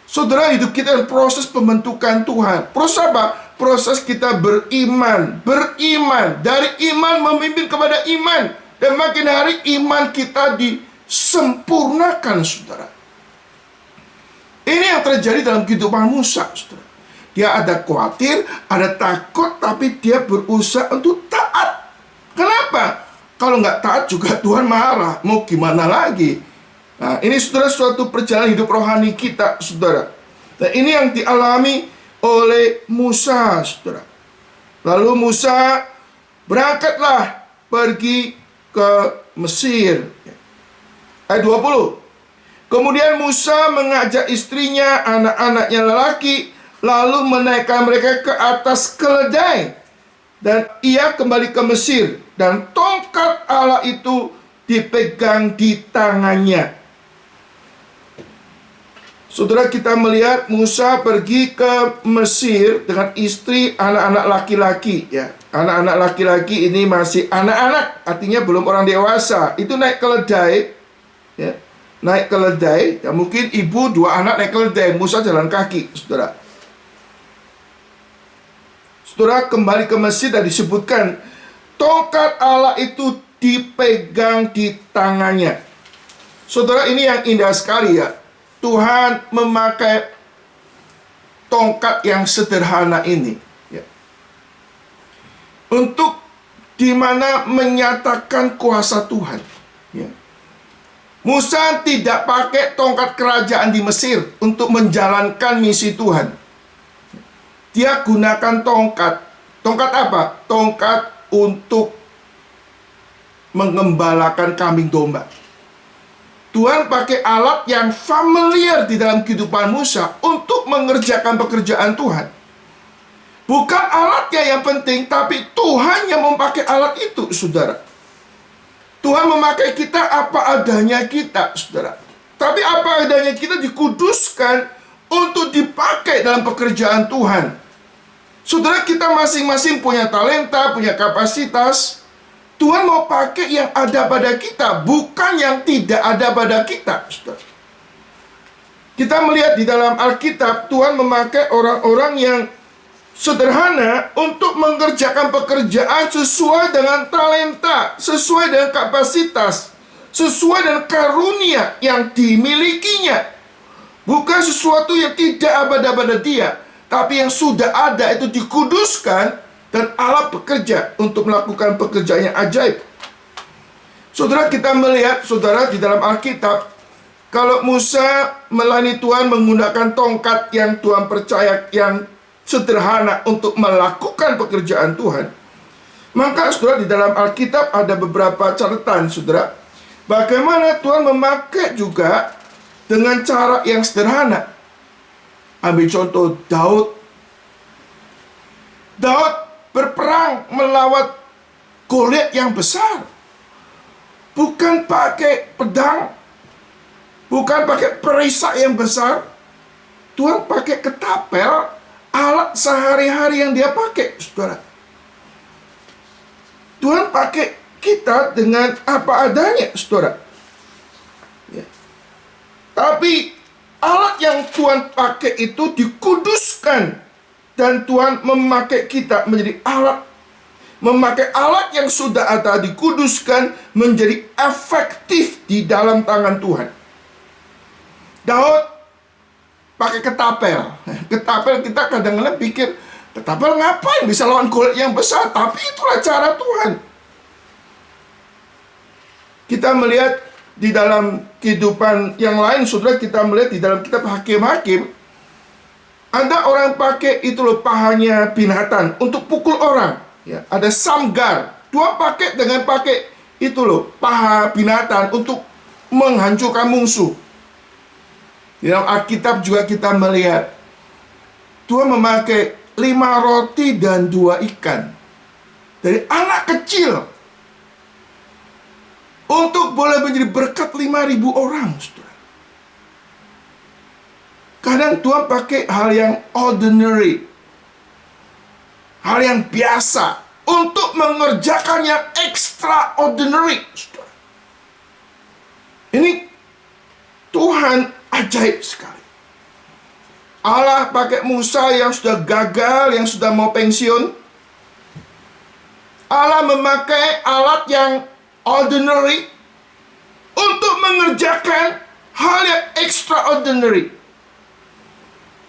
Speaker 1: Saudara, hidup kita adalah proses pembentukan Tuhan. Proses apa? Proses kita beriman. Beriman. Dari iman memimpin kepada iman. Dan makin hari iman kita disempurnakan, saudara. Ini yang terjadi dalam kehidupan Musa, saudara. Dia ada khawatir, ada takut, tapi dia berusaha untuk taat. Kenapa? Kalau nggak taat juga Tuhan marah. Mau gimana lagi? Nah, ini saudara suatu perjalanan hidup rohani kita, saudara. Dan ini yang dialami oleh Musa, saudara. Lalu Musa berangkatlah pergi ke Mesir. Ayat 20. Kemudian Musa mengajak istrinya, anak-anaknya lelaki, lalu menaikkan mereka ke atas keledai. Dan ia kembali ke Mesir. Dan tongkat Allah itu dipegang di tangannya. Saudara, kita melihat Musa pergi ke Mesir dengan istri, anak-anak laki-laki. Ya, anak-anak laki-laki ini masih anak-anak, artinya belum orang dewasa. Itu naik keledai, ya. Naik keledai, ya mungkin ibu dua anak naik keledai, Musa jalan kaki, saudara. Saudara, kembali ke Mesir dan disebutkan tongkat Allah itu dipegang di tangannya. Saudara, ini yang indah sekali ya. Tuhan memakai tongkat yang sederhana ini ya, untuk dimana menyatakan kuasa Tuhan ya. Musa tidak pakai tongkat kerajaan di Mesir untuk menjalankan misi Tuhan. Dia gunakan tongkat. Tongkat apa? Tongkat untuk mengembalakan kambing domba. Tuhan pakai alat yang familiar di dalam kehidupan Musa untuk mengerjakan pekerjaan Tuhan. Bukan alatnya yang penting, tapi Tuhan yang memakai alat itu, saudara. Tuhan memakai kita apa adanya kita, saudara. Tapi apa adanya kita dikuduskan untuk dipakai dalam pekerjaan Tuhan. Saudara, kita masing-masing punya talenta, punya kapasitas. Tuhan mau pakai yang ada pada kita, bukan yang tidak ada pada kita, saudara. Kita melihat di dalam Alkitab, Tuhan memakai orang-orang yang sederhana untuk mengerjakan pekerjaan sesuai dengan talenta, sesuai dengan kapasitas, sesuai dengan karunia yang dimilikinya. Bukan sesuatu yang tidak ada pada dia, tapi yang sudah ada itu dikuduskan dan Allah bekerja untuk melakukan pekerjaan yang ajaib. Saudara, kita melihat, saudara, di dalam Alkitab, kalau Musa melayani Tuhan menggunakan tongkat yang Tuhan percaya, yang sederhana untuk melakukan pekerjaan Tuhan, maka saudara, di dalam Alkitab ada beberapa catatan, saudara, bagaimana Tuhan memakai juga dengan cara yang sederhana. Ambil contoh Daud. Daud berperang melawan Goliat yang besar, bukan pakai pedang, bukan pakai perisai yang besar. Tuhan pakai ketapel, alat sehari-hari yang dia pakai, saudara. Tuhan pakai kita dengan apa adanya, saudara. Ya. Tapi alat yang Tuhan pakai itu dikuduskan. Dan Tuhan memakai kita menjadi alat. Memakai alat yang sudah ada dikuduskan menjadi efektif di dalam tangan Tuhan. Daud pakai ketapel. Ketapel kita kadang-kadang pikir, ketapel ngapain bisa lawan kulit yang besar? Tapi itulah cara Tuhan. Kita melihat di dalam kehidupan yang lain, saudara, kita melihat di dalam kitab Hakim-Hakim, ada orang pakai itu loh, pahanya binatang untuk pukul orang. Ya, ada Samgar. Tuhan pakai dengan pakai itu loh, paha binatang untuk menghancurkan musuh. Di dalam Alkitab juga kita melihat Tuhan memakai 5 roti dan 2 ikan dari anak kecil untuk boleh menjadi berkat 5.000 orang, saudara. Kadang Tuhan pakai hal yang ordinary, hal yang biasa, untuk mengerjakan yang extraordinary, saudara. Ini Tuhan ajaib sekali. Allah pakai Musa yang sudah gagal, yang sudah mau pensiun. Allah memakai alat yang ordinary untuk mengerjakan hal yang extraordinary.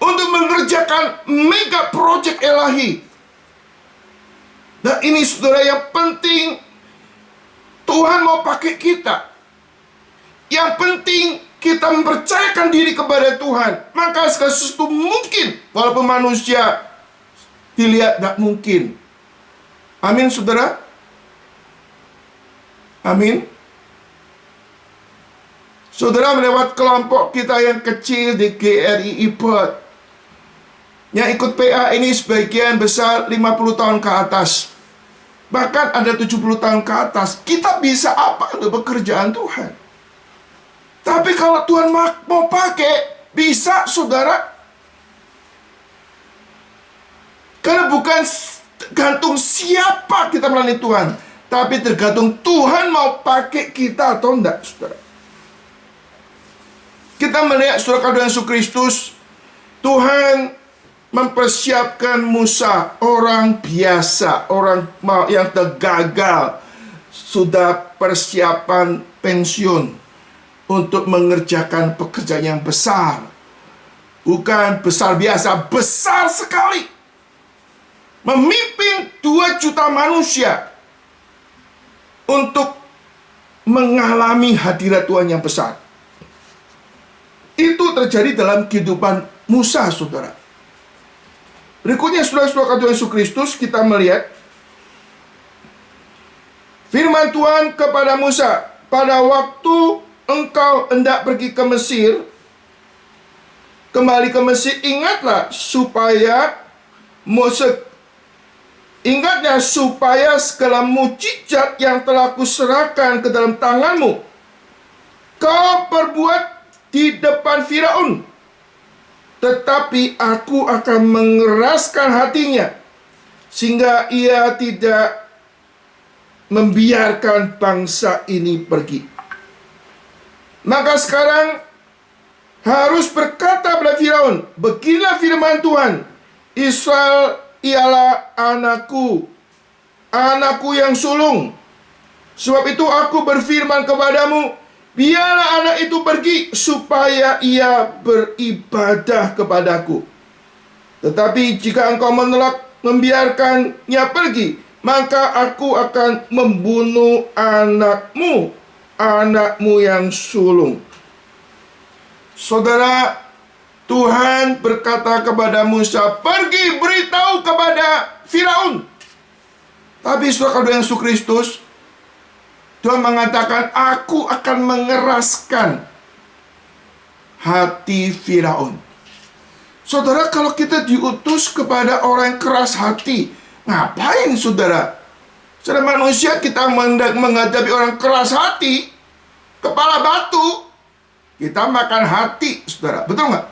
Speaker 1: Untuk mengerjakan mega project ilahi. Dan ini, saudara, yang penting Tuhan mau pakai kita. Yang penting kita mempercayakan diri kepada Tuhan. Maka segala sesuatu mungkin, walaupun manusia dilihat tidak mungkin. Amin, saudara. Amin. Saudara, melewat kelompok kita yang kecil di GRI Perth, yang ikut PA ini sebagian besar 50 tahun ke atas. Bahkan ada 70 tahun ke atas. Kita bisa apa untuk pekerjaan Tuhan? Tapi kalau Tuhan mau pakai, bisa, saudara. Karena bukan gantung siapa kita melayani Tuhan, tapi tergantung Tuhan mau pakai kita atau enggak, saudara. Kita melihat, saudara kau Yesus Kristus, Tuhan mempersiapkan Musa, orang biasa, orang yang gagal, sudah persiapan pensiun untuk mengerjakan pekerjaan yang besar. Bukan besar biasa, besar sekali. Memimpin 2 juta manusia untuk mengalami hadirat Tuhan yang besar. Itu terjadi dalam kehidupan Musa, saudara. Berikutnya, saudara-saudara Tuhan Yesus Kristus, kita melihat firman Tuhan kepada Musa, pada waktu engkau hendak pergi ke Mesir, kembali ke Mesir, ingatlah supaya segala mujizat yang telah kuserahkan ke dalam tanganmu, kau perbuat di depan Firaun. Tetapi aku akan mengeraskan hatinya, sehingga ia tidak membiarkan bangsa ini pergi. Maka sekarang harus berkata pada Firaun, beginilah firman Tuhan, Israel ialah anakku, anakku yang sulung. Sebab itu aku berfirman kepadamu, biarlah anak itu pergi, supaya ia beribadah kepadaku. Tetapi jika engkau menolak membiarkannya pergi, maka aku akan membunuh anakmu, anakmu yang sulung. Saudara, Tuhan berkata kepada Musa, pergi beritahu kepada Firaun. Tapi saudara kau Yesus Kristus, Tuhan mengatakan, aku akan mengeraskan hati Firaun. Saudara, kalau kita diutus kepada orang yang keras hati, ngapain, saudara? Saudara, manusia kita menghadapi orang keras hati, kepala batu, kita makan hati, saudara. Betul nggak?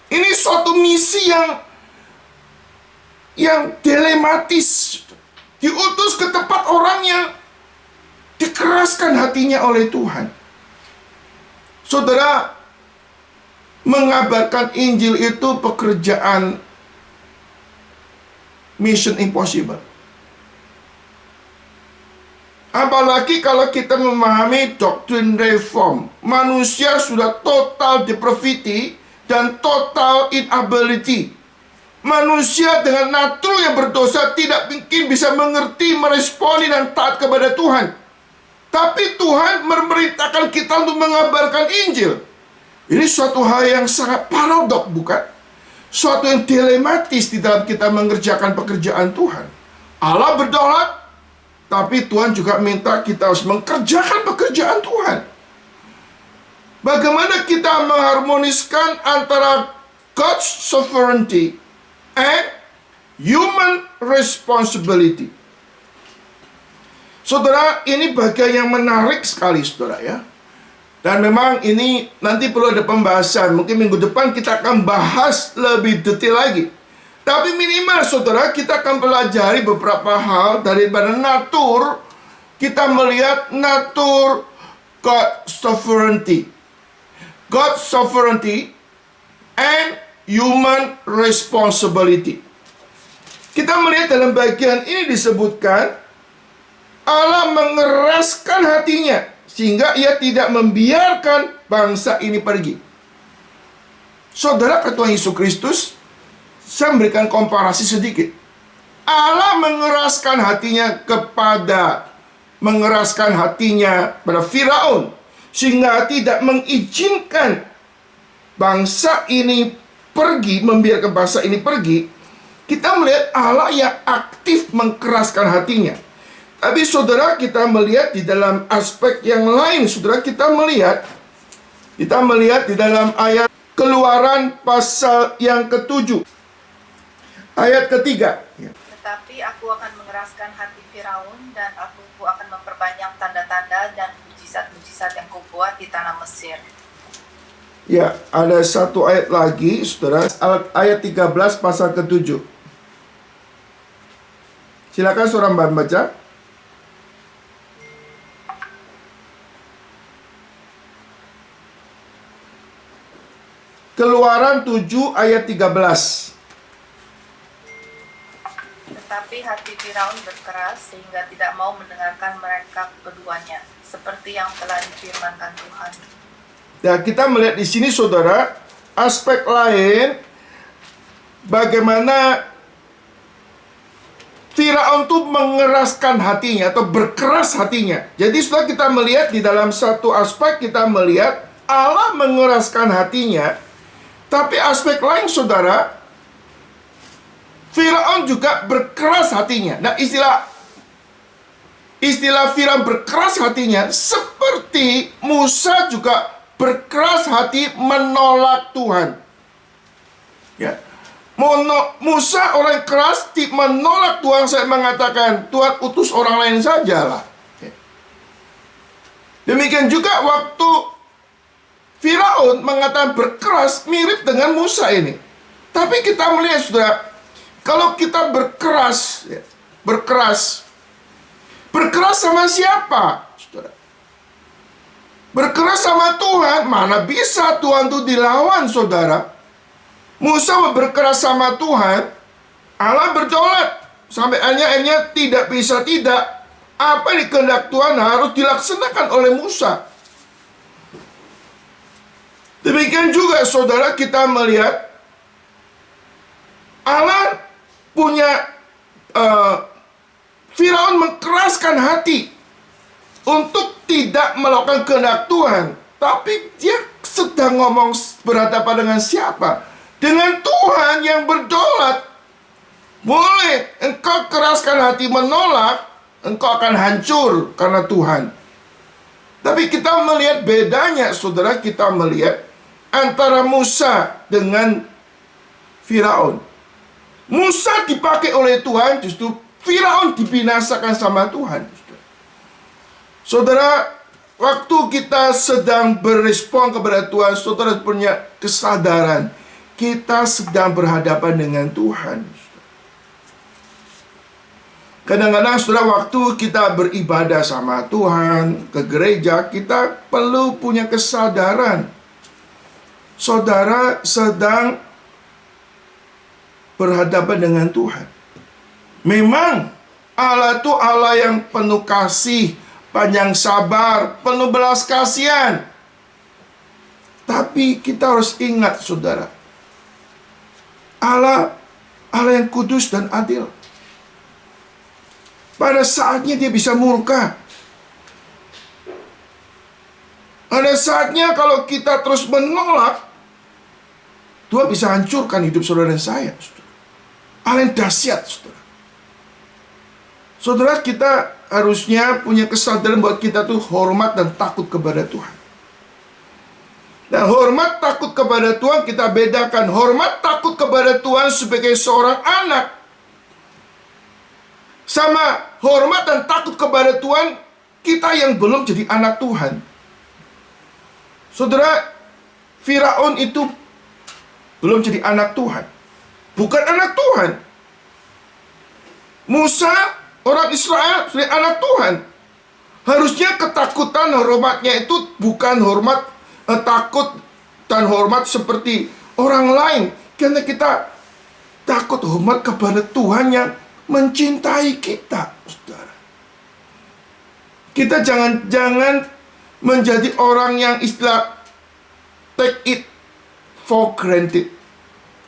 Speaker 1: Ini suatu misi yang dilematis. Diutus ke tempat orang yang dikeraskan hatinya oleh Tuhan. Saudara, mengabarkan Injil itu pekerjaan mission impossible. Apalagi kalau kita memahami doktrin reform. Manusia sudah total depravity dan total inability. Manusia dengan natur yang berdosa tidak mungkin bisa mengerti, meresponi, dan taat kepada Tuhan. Tapi Tuhan memerintahkan kita untuk mengabarkan Injil. Ini suatu hal yang sangat paradok, bukan? Suatu yang dilematis di dalam kita mengerjakan pekerjaan Tuhan. Allah berdaulat, tapi Tuhan juga minta kita harus mengerjakan pekerjaan Tuhan. Bagaimana kita mengharmoniskan antara God's sovereignty and human responsibility? Saudara, ini bagian yang menarik sekali, saudara, ya. Dan memang ini nanti perlu ada pembahasan. Mungkin minggu depan kita akan bahas lebih detail lagi. Tapi minimal, saudara, kita akan pelajari beberapa hal daripada natur. Kita melihat natur God's sovereignty. God's sovereignty and human responsibility. Kita melihat dalam bagian ini disebutkan Allah mengeraskan hatinya sehingga ia tidak membiarkan bangsa ini pergi. Saudara, ketua Yesus Kristus, saya memberikan komparasi sedikit. Allah mengeraskan hatinya pada Firaun sehingga tidak mengizinkan bangsa ini pergi, membiarkan bangsa ini pergi. Kita melihat Allah yang aktif mengeraskan hatinya. Tapi saudara, kita melihat di dalam aspek yang lain. Saudara, kita melihat di dalam ayat Keluaran pasal yang ke-7 ayat ke-3.
Speaker 5: Tetapi aku akan mengeraskan hati Firaun, dan aku akan memperbanyak tanda-tanda dan mujizat-mujizat yang kubuat di tanah Mesir.
Speaker 1: Ya, ada satu ayat lagi, saudara. Ayat 13 pasal ke-7. Silakan seorang baca. Keluaran 7 ayat 13.
Speaker 5: Tetapi hati Firaun berkeras sehingga tidak mau mendengarkan mereka keduanya, seperti yang telah difirmankan Tuhan.
Speaker 1: Nah, kita melihat di sini, saudara, aspek lain bagaimana Firaun itu mengeraskan hatinya atau berkeras hatinya. Jadi, setelah kita melihat di dalam satu aspek, kita melihat Allah mengeraskan hatinya. Tapi aspek lain, saudara, Firaun juga berkeras hatinya. Nah, istilah Firaun berkeras hatinya seperti Musa juga berkeras hati menolak Tuhan. Ya. Musa orang keras menolak Tuhan. Saya mengatakan, Tuhan utus orang lain sajalah. Ya. Demikian juga waktu Firaun mengatakan berkeras, mirip dengan Musa ini. Tapi kita melihat, saudara, kalau kita berkeras, ya, berkeras sama siapa, saudara? Berkeras sama Tuhan, mana bisa Tuhan itu dilawan, saudara? Musa berkeras sama Tuhan, Allah berdaulat. Sampai akhirnya tidak bisa tidak. Apa yang dikehendak Tuhan harus dilaksanakan oleh Musa. Demikian juga, saudara, kita melihat Allah punya Firaun mengeraskan hati untuk tidak melakukan kehendak Tuhan. Tapi dia sedang ngomong berhadapan dengan siapa? Dengan Tuhan yang berdaulat. Boleh engkau keraskan hati menolak, engkau akan hancur karena Tuhan. Tapi kita melihat bedanya, saudara, kita melihat antara Musa dengan Firaun. Musa dipakai oleh Tuhan, justru Firaun dibinasakan sama Tuhan. Saudara, waktu kita sedang berespon kepada Tuhan, saudara punya kesadaran kita sedang berhadapan dengan Tuhan. Kadang-kadang saudara, waktu kita beribadah sama Tuhan, ke gereja, kita perlu punya kesadaran. Saudara sedang berhadapan dengan Tuhan. Memang Allah itu Allah yang penuh kasih, panjang sabar, penuh belas kasihan. Tapi kita harus ingat, saudara, Allah yang kudus dan adil. Pada saatnya dia bisa murka. Ada saatnya kalau kita terus menolak, Tuhan bisa hancurkan hidup saudara dan saya, saudara. Allah yang dahsyat, saudara. Saudara, kita harusnya punya kesadaran bahwa kita tuh hormat dan takut kepada Tuhan. Dan hormat takut kepada Tuhan kita bedakan. Hormat takut kepada Tuhan sebagai seorang anak, sama hormat dan takut kepada Tuhan kita yang belum jadi anak Tuhan. Saudara, Firaun itu belum jadi anak Tuhan. Bukan anak Tuhan. Musa, orang Israel, sudah anak Tuhan. Harusnya ketakutan hormatnya itu bukan hormat takut dan hormat seperti orang lain. Karena kita takut hormat kepada Tuhan yang mencintai kita, saudara. Kita jangan menjadi orang yang istilah take it for granted.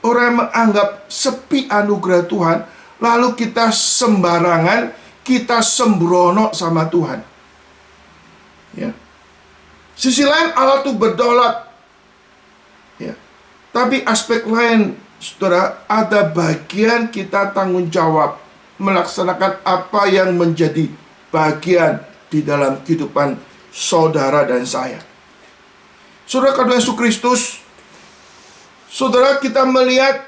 Speaker 1: Orang yang menganggap sepi anugerah Tuhan, lalu kita sembarangan, kita sembrono sama Tuhan. Ya. Sisi lain Allah tuh berdaulat. Ya. Tapi aspek lain, saudara, ada bagian kita tanggung jawab melaksanakan apa yang menjadi bagian di dalam kehidupan saudara dan saya. Saudara kandung Yesus Kristus, saudara, kita melihat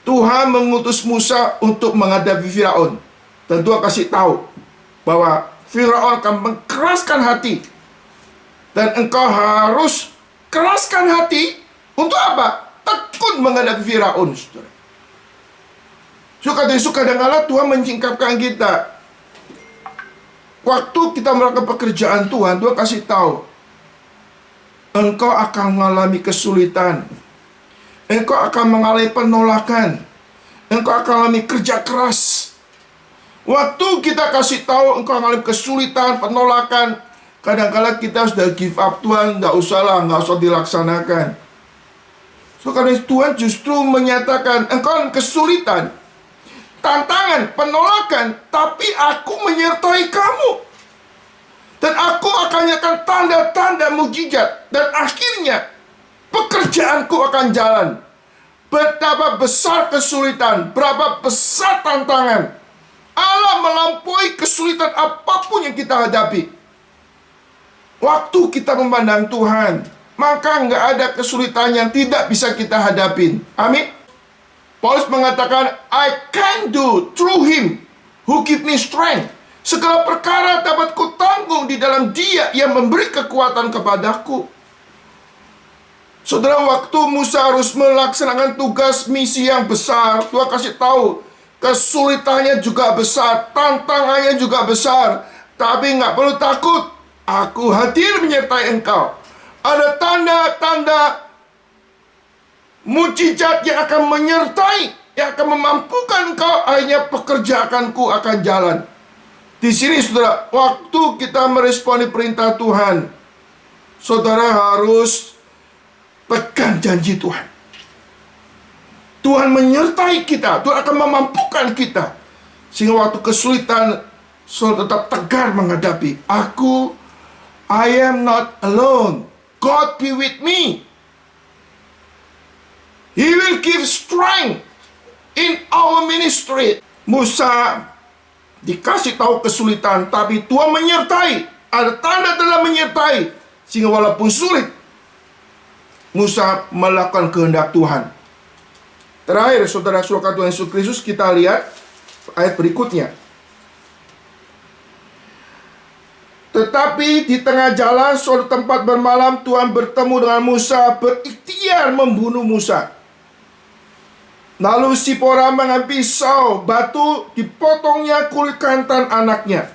Speaker 1: Tuhan mengutus Musa untuk menghadapi Firaun. Dan Tuhan kasih tahu bahwa Firaun akan mengeraskan hati. Dan engkau harus keraskan hati untuk apa? Tekun menghadapi Firaun, saudara. Kadang-kadang Tuhan menyingkapkan kita. Waktu kita melakukan pekerjaan Tuhan, Tuhan kasih tahu, engkau akan mengalami kesulitan, engkau akan mengalami penolakan, engkau akan mengalami kerja keras. Waktu kita kasih tahu engkau mengalami kesulitan, penolakan, kadang-kadang kita sudah give up, Tuhan, nggak usah dilaksanakan. Karena Tuhan justru menyatakan engkau kesulitan, tantangan, penolakan, tapi aku menyertai kamu. Dan aku akan nyatakan tanda-tanda mukjizat. Dan akhirnya pekerjaanku akan jalan. Betapa besar kesulitan, berapa besar tantangan, Allah melampaui kesulitan apapun yang kita hadapi. Waktu kita memandang Tuhan, maka nggak ada kesulitan yang tidak bisa kita hadapin. Amin. Paulus mengatakan, I can do through him who give me strength. Segala perkara dapat kutanggung di dalam Dia yang memberi kekuatan kepadaku. Saudara, waktu Musa harus melaksanakan tugas misi yang besar, Tuhan kasih tahu, kesulitannya juga besar, tantangannya juga besar. Tapi nggak perlu takut, aku hadir menyertai engkau. Ada tanda-tanda mujizat yang akan menyertai, yang akan memampukan engkau. Akhirnya pekerjaanku akan jalan. Di sini, saudara, waktu kita meresponi perintah Tuhan, saudara harus pegang janji Tuhan. Tuhan menyertai kita, Tuhan akan memampukan kita. Sehingga waktu kesulitan, saudara tetap tegar menghadapi. I am not alone. God be with me. He will give strength in our ministry. Musa dikasih tahu kesulitan, tapi Tuhan menyertai. Ada tanda dalam menyertai. Sehingga walaupun sulit, Musa melakukan kehendak Tuhan. Terakhir, saudara-saudara Tuhan Yesus Kristus, kita lihat ayat berikutnya. Tetapi di tengah jalan, suatu tempat bermalam, Tuhan bertemu dengan Musa, berikhtiar membunuh Musa. Lalu Sipora mengambil pisau, batu, dipotongnya kulit kantan anaknya.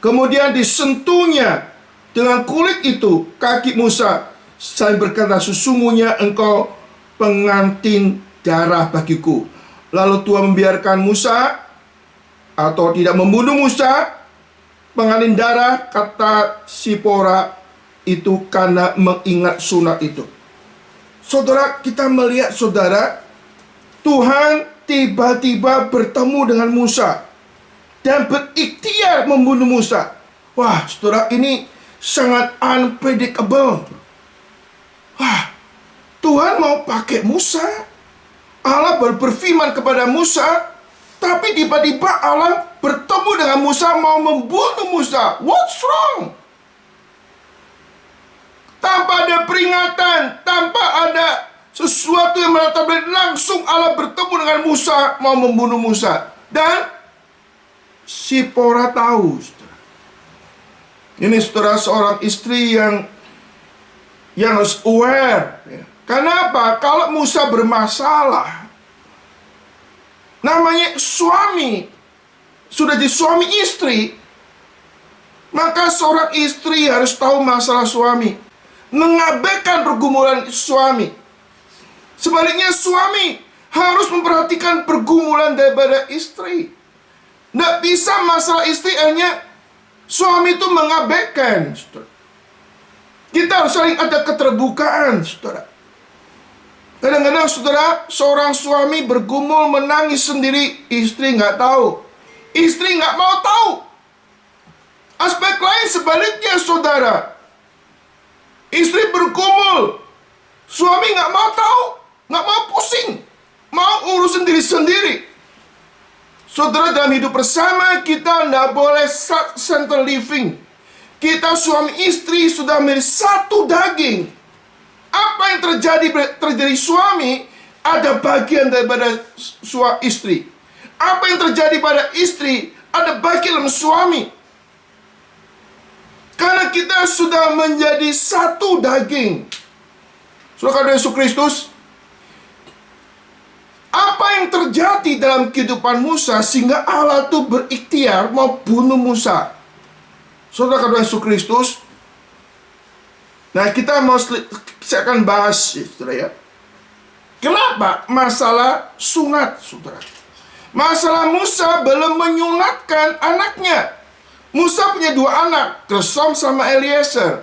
Speaker 1: Kemudian disentuhnya dengan kulit itu kaki Musa, sambil berkata, sesungguhnya engkau pengantin darah bagiku. Lalu Tuhan membiarkan Musa, atau tidak membunuh Musa, pengantin darah, kata Sipora itu karena mengingat sunat itu. Saudara, kita melihat saudara, Tuhan tiba-tiba bertemu dengan Musa dan berikhtiar membunuh Musa. Wah, saudara, ini sangat unpredictable. Wah, Tuhan mau pakai Musa. Allah berfirman kepada Musa, tapi tiba-tiba Allah bertemu dengan Musa, mau membunuh Musa. What's wrong? Tanpa ada peringatan, tanpa ada sesuatu yang melatar belakang, langsung Allah bertemu dengan Musa, mau membunuh Musa. Dan Sipora tahu, saudara. Ini saudara, seorang istri yang harus aware. Kenapa? Kalau Musa bermasalah, namanya suami, sudah jadi suami istri, maka seorang istri harus tahu masalah suami, mengabaikan pergumulan suami. Sebaliknya suami harus memperhatikan pergumulan daripada istri. Tidak bisa masalah istri hanya suami itu mengabaikan, saudara. Kita harus saling ada keterbukaan, saudara. Kadang-kadang saudara, seorang suami bergumul menangis sendiri, istri nggak tahu, istri nggak mau tahu. Aspek lain sebaliknya, saudara, istri bergumul, suami nggak mau tahu, nggak mau pusing, mau urus sendiri-sendiri. Saudara, dalam hidup bersama kita tidak boleh center living. Kita suami istri sudah menjadi satu daging. Apa yang terjadi suami, ada bagian daripada istri. Apa yang terjadi pada istri, ada bagian dalam suami. Karena kita sudah menjadi satu daging. Saudara Yesus Kristus, apa yang terjadi dalam kehidupan Musa sehingga Allah itu berikhtiar mau bunuh Musa? Saudara Yesus Kristus, nah kita saya akan bahas, saudara ya. Kenapa? Masalah sunat, saudara. Masalah Musa belum menyunatkan anaknya. Musa punya dua anak, Gersom sama Eliezer.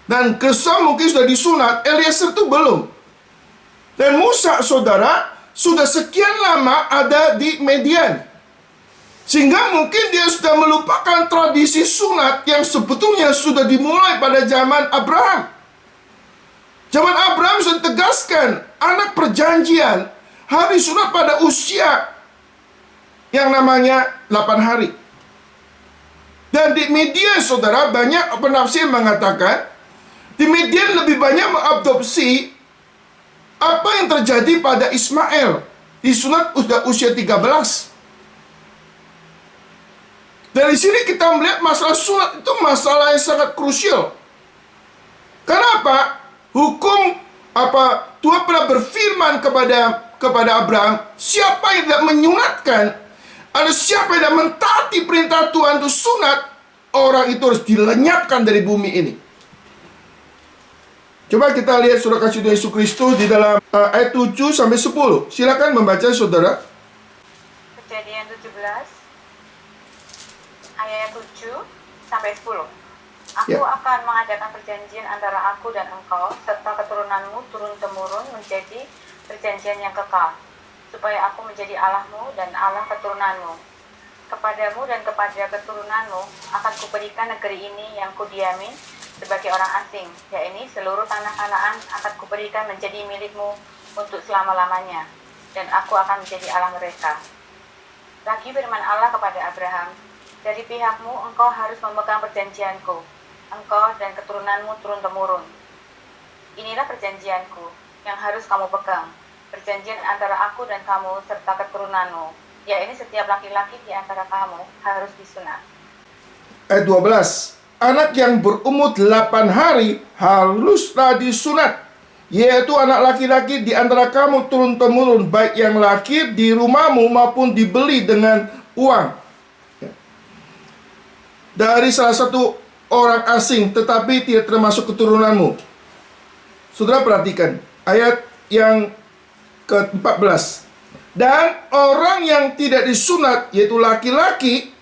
Speaker 1: Dan Gersom mungkin sudah disunat, Eliezer itu belum. Dan Musa, saudara, sudah sekian lama ada di Median. Sehingga mungkin dia sudah melupakan tradisi sunat yang sebetulnya sudah dimulai pada zaman Abraham. Zaman Abraham sudah tegaskan, anak perjanjian harus disunat pada usia yang namanya 8 hari. Dan di Midian, saudara, banyak penafsir mengatakan, di Midian lebih banyak mengadopsi apa yang terjadi pada Ismail. Disunat sudah usia 13. Dari sini kita melihat masalah sunat itu masalah yang sangat krusial. Kenapa? Hukum Tuhan pernah berfirman kepada Abraham, siapa yang tidak menyunatkan, ada siapa yang tidak mentaati perintah Tuhan untuk sunat, orang itu harus dilenyapkan dari bumi ini. Coba kita lihat saudara kasih Tuhan Yesus Kristus di dalam ayat 7 sampai 10. Silakan membaca, saudara.
Speaker 6: Kejadian 17 ayat 7 sampai 10. Aku
Speaker 1: Ya.
Speaker 6: akan mengadakan perjanjian antara aku dan engkau serta keturunanmu turun-temurun menjadi perjanjian yang kekal, supaya aku menjadi Allahmu dan Allah keturunanmu. Kepadamu dan kepada keturunanmu akan kuberikan negeri ini yang kudiami sebagai orang asing, yakni seluruh tanah Kanaan akan kuberikan menjadi milikmu untuk selama-lamanya, dan aku akan menjadi Allah mereka. Lagi firman Allah kepada Abraham, dari pihakmu engkau harus memegang perjanjianku, engkau dan keturunanmu turun-temurun. Inilah perjanjianku yang harus kamu pegang, perjanjian antara aku dan kamu serta keturunanmu, yakni setiap laki-laki di antara kamu harus disunat.
Speaker 1: Ayat 12. Anak yang berumur 8 hari haruslah disunat yaitu anak laki-laki di antara kamu turun-temurun, baik yang lahir di rumahmu maupun dibeli dengan uang. Ya. Dari salah satu orang asing, tetapi tidak termasuk keturunanmu. Saudara perhatikan ayat yang ke-14. Dan orang yang tidak disunat, yaitu laki-laki,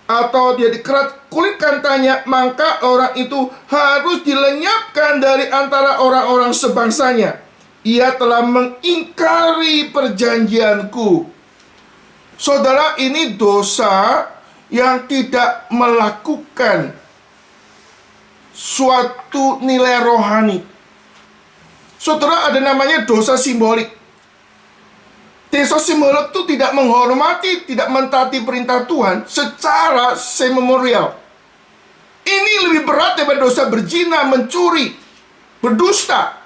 Speaker 1: atau dia dikerat kulit kantanya, maka orang itu harus dilenyapkan dari antara orang-orang sebangsanya. Ia telah mengingkari perjanjianku. Saudara, ini dosa yang tidak melakukan suatu nilai rohani. Saudara, ada namanya dosa simbolik. Dosa simbolik itu tidak menghormati, tidak mentaati perintah Tuhan secara sememorial. Ini lebih berat daripada dosa berzina, mencuri, berdusta.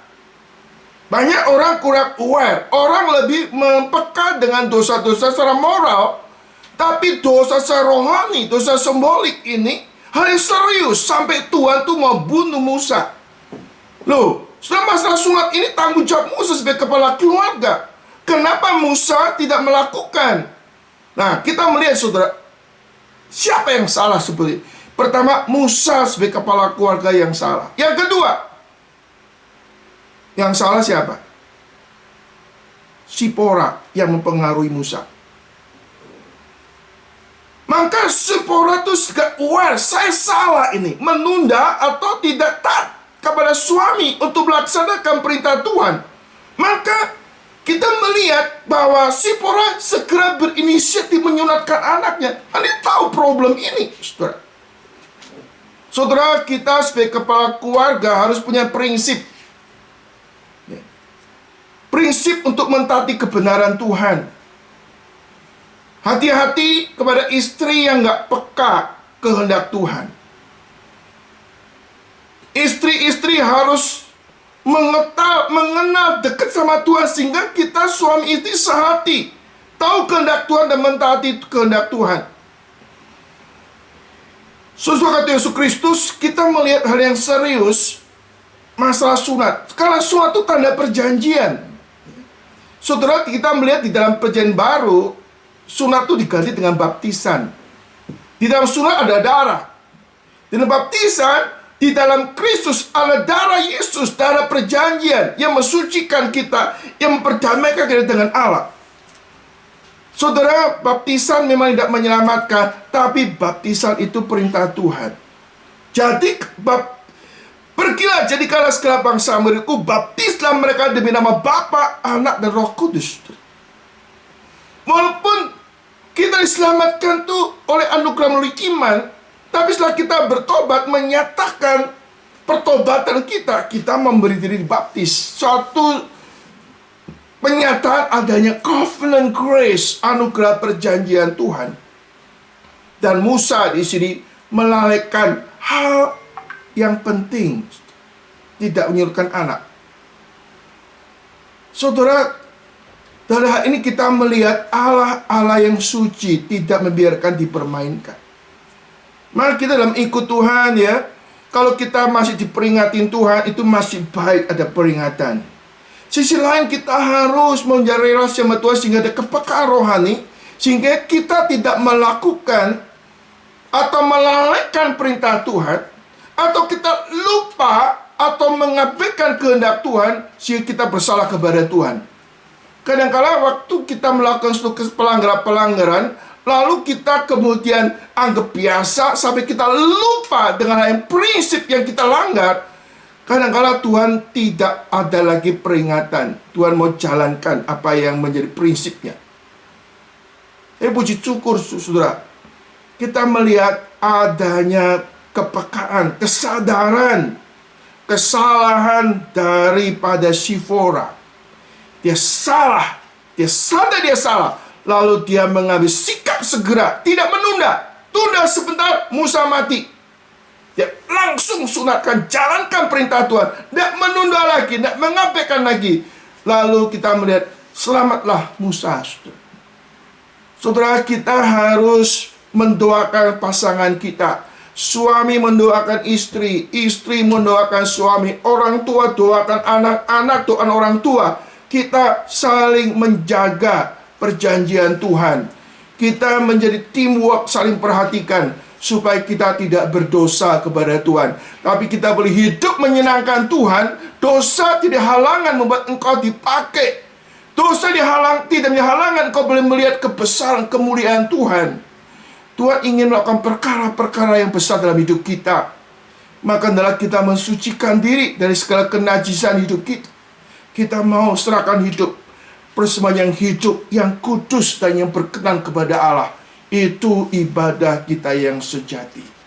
Speaker 1: Banyak orang kurang aware. Orang lebih mempeka dengan dosa-dosa secara moral. Tapi dosa secara rohani, dosa simbolik ini hal yang serius. Sampai Tuhan tuh mau bunuh Musa. Loh, setelah masalah sunat ini tanggung jawab Musa sebagai kepala keluarga. Kenapa Musa tidak melakukan? Nah, kita melihat saudara, siapa yang salah seperti ini? Pertama, Musa sebagai kepala keluarga yang salah. Yang kedua, yang salah siapa? Sipora yang mempengaruhi Musa. Maka Sipora itu segera aware, saya salah ini, menunda atau tidak taat kepada suami untuk melaksanakan perintah Tuhan. Maka kita melihat bahwa Sipora segera berinisiatif menyunatkan anaknya. Anda tahu problem ini, saudara. Saudara, kita sebagai kepala keluarga harus punya prinsip. Prinsip untuk mentaati kebenaran Tuhan. Hati-hati kepada istri yang gak peka kehendak Tuhan. Istri-istri harus mengenal dekat sama Tuhan, sehingga kita suami istri sehati, tahu kehendak Tuhan dan mentaati kehendak Tuhan. Sesuai kata Yesus Kristus, kita melihat hal yang serius masalah sunat. Karena sunat itu tanda perjanjian. Saudara, kita melihat di dalam perjanjian baru, sunat itu diganti dengan baptisan. Di dalam sunat ada darah. Di dalam baptisan, di dalam Kristus ada darah Yesus, darah perjanjian yang mensucikan kita, yang memperdamaikan kita dengan Allah. Saudara, baptisan memang tidak menyelamatkan, tapi baptisan itu perintah Tuhan. Jadi, pergilah jadikanlah segala bangsa muridku, baptislah mereka demi nama Bapa, Anak, dan Roh Kudus. Walaupun kita diselamatkan tuh oleh anugerah melalui iman, tapi setelah kita bertobat, menyatakan pertobatan kita memberi diri dibaptis. Suatu penyataan adanya covenant grace, anugerah perjanjian Tuhan. Dan Musa di sini melalaikan hal yang penting, tidak menyuruhkan anak. Saudara, dari hal ini kita melihat Allah yang suci tidak membiarkan dipermainkan. Maka kita dalam ikut Tuhan ya, kalau kita masih diperingatin Tuhan, itu masih baik ada peringatan. Sisi lain kita harus menjalin relasi sama Tuhan sehingga ada kepekaan rohani, sehingga kita tidak melakukan atau melalaikan perintah Tuhan, atau kita lupa atau mengabaikan kehendak Tuhan sehingga kita bersalah kepada Tuhan. Kadang-kala waktu kita melakukan suatu pelanggaran, lalu kita kemudian anggap biasa sampai kita lupa dengan hal yang prinsip yang kita langgar. Kadang-kala Tuhan tidak ada lagi peringatan. Tuhan mau jalankan apa yang menjadi prinsipnya. Puji syukur saudara, kita melihat adanya kepekaan, kesadaran, kesalahan daripada Sipora. Dia salah, dia sadar dia salah, lalu dia mengambil sikap segera, tidak menunda. Tunda sebentar, Musa mati. Dia langsung sunatkan, jalankan perintah Tuhan, tidak menunda lagi, tidak mengabaikan lagi. Lalu kita melihat, selamatlah Musa. Saudara, kita harus mendoakan pasangan kita Suami mendoakan istri, istri mendoakan suami, orang tua doakan anak-anak, doakan orang tua. Kita saling menjaga perjanjian Tuhan. Kita menjadi teamwork, saling perhatikan supaya kita tidak berdosa kepada Tuhan. Tapi kita boleh hidup menyenangkan Tuhan. Dosa tidak halangan membuat engkau dipakai. Dosa tidak menghalangan engkau boleh melihat kebesaran kemuliaan Tuhan. Tuhan ingin melakukan perkara-perkara yang besar dalam hidup kita. Maka adalah kita mensucikan diri dari segala kenajisan hidup kita. Kita mau serahkan hidup, persembahan yang hidup, yang kudus dan yang berkenan kepada Allah. Itu ibadah kita yang sejati.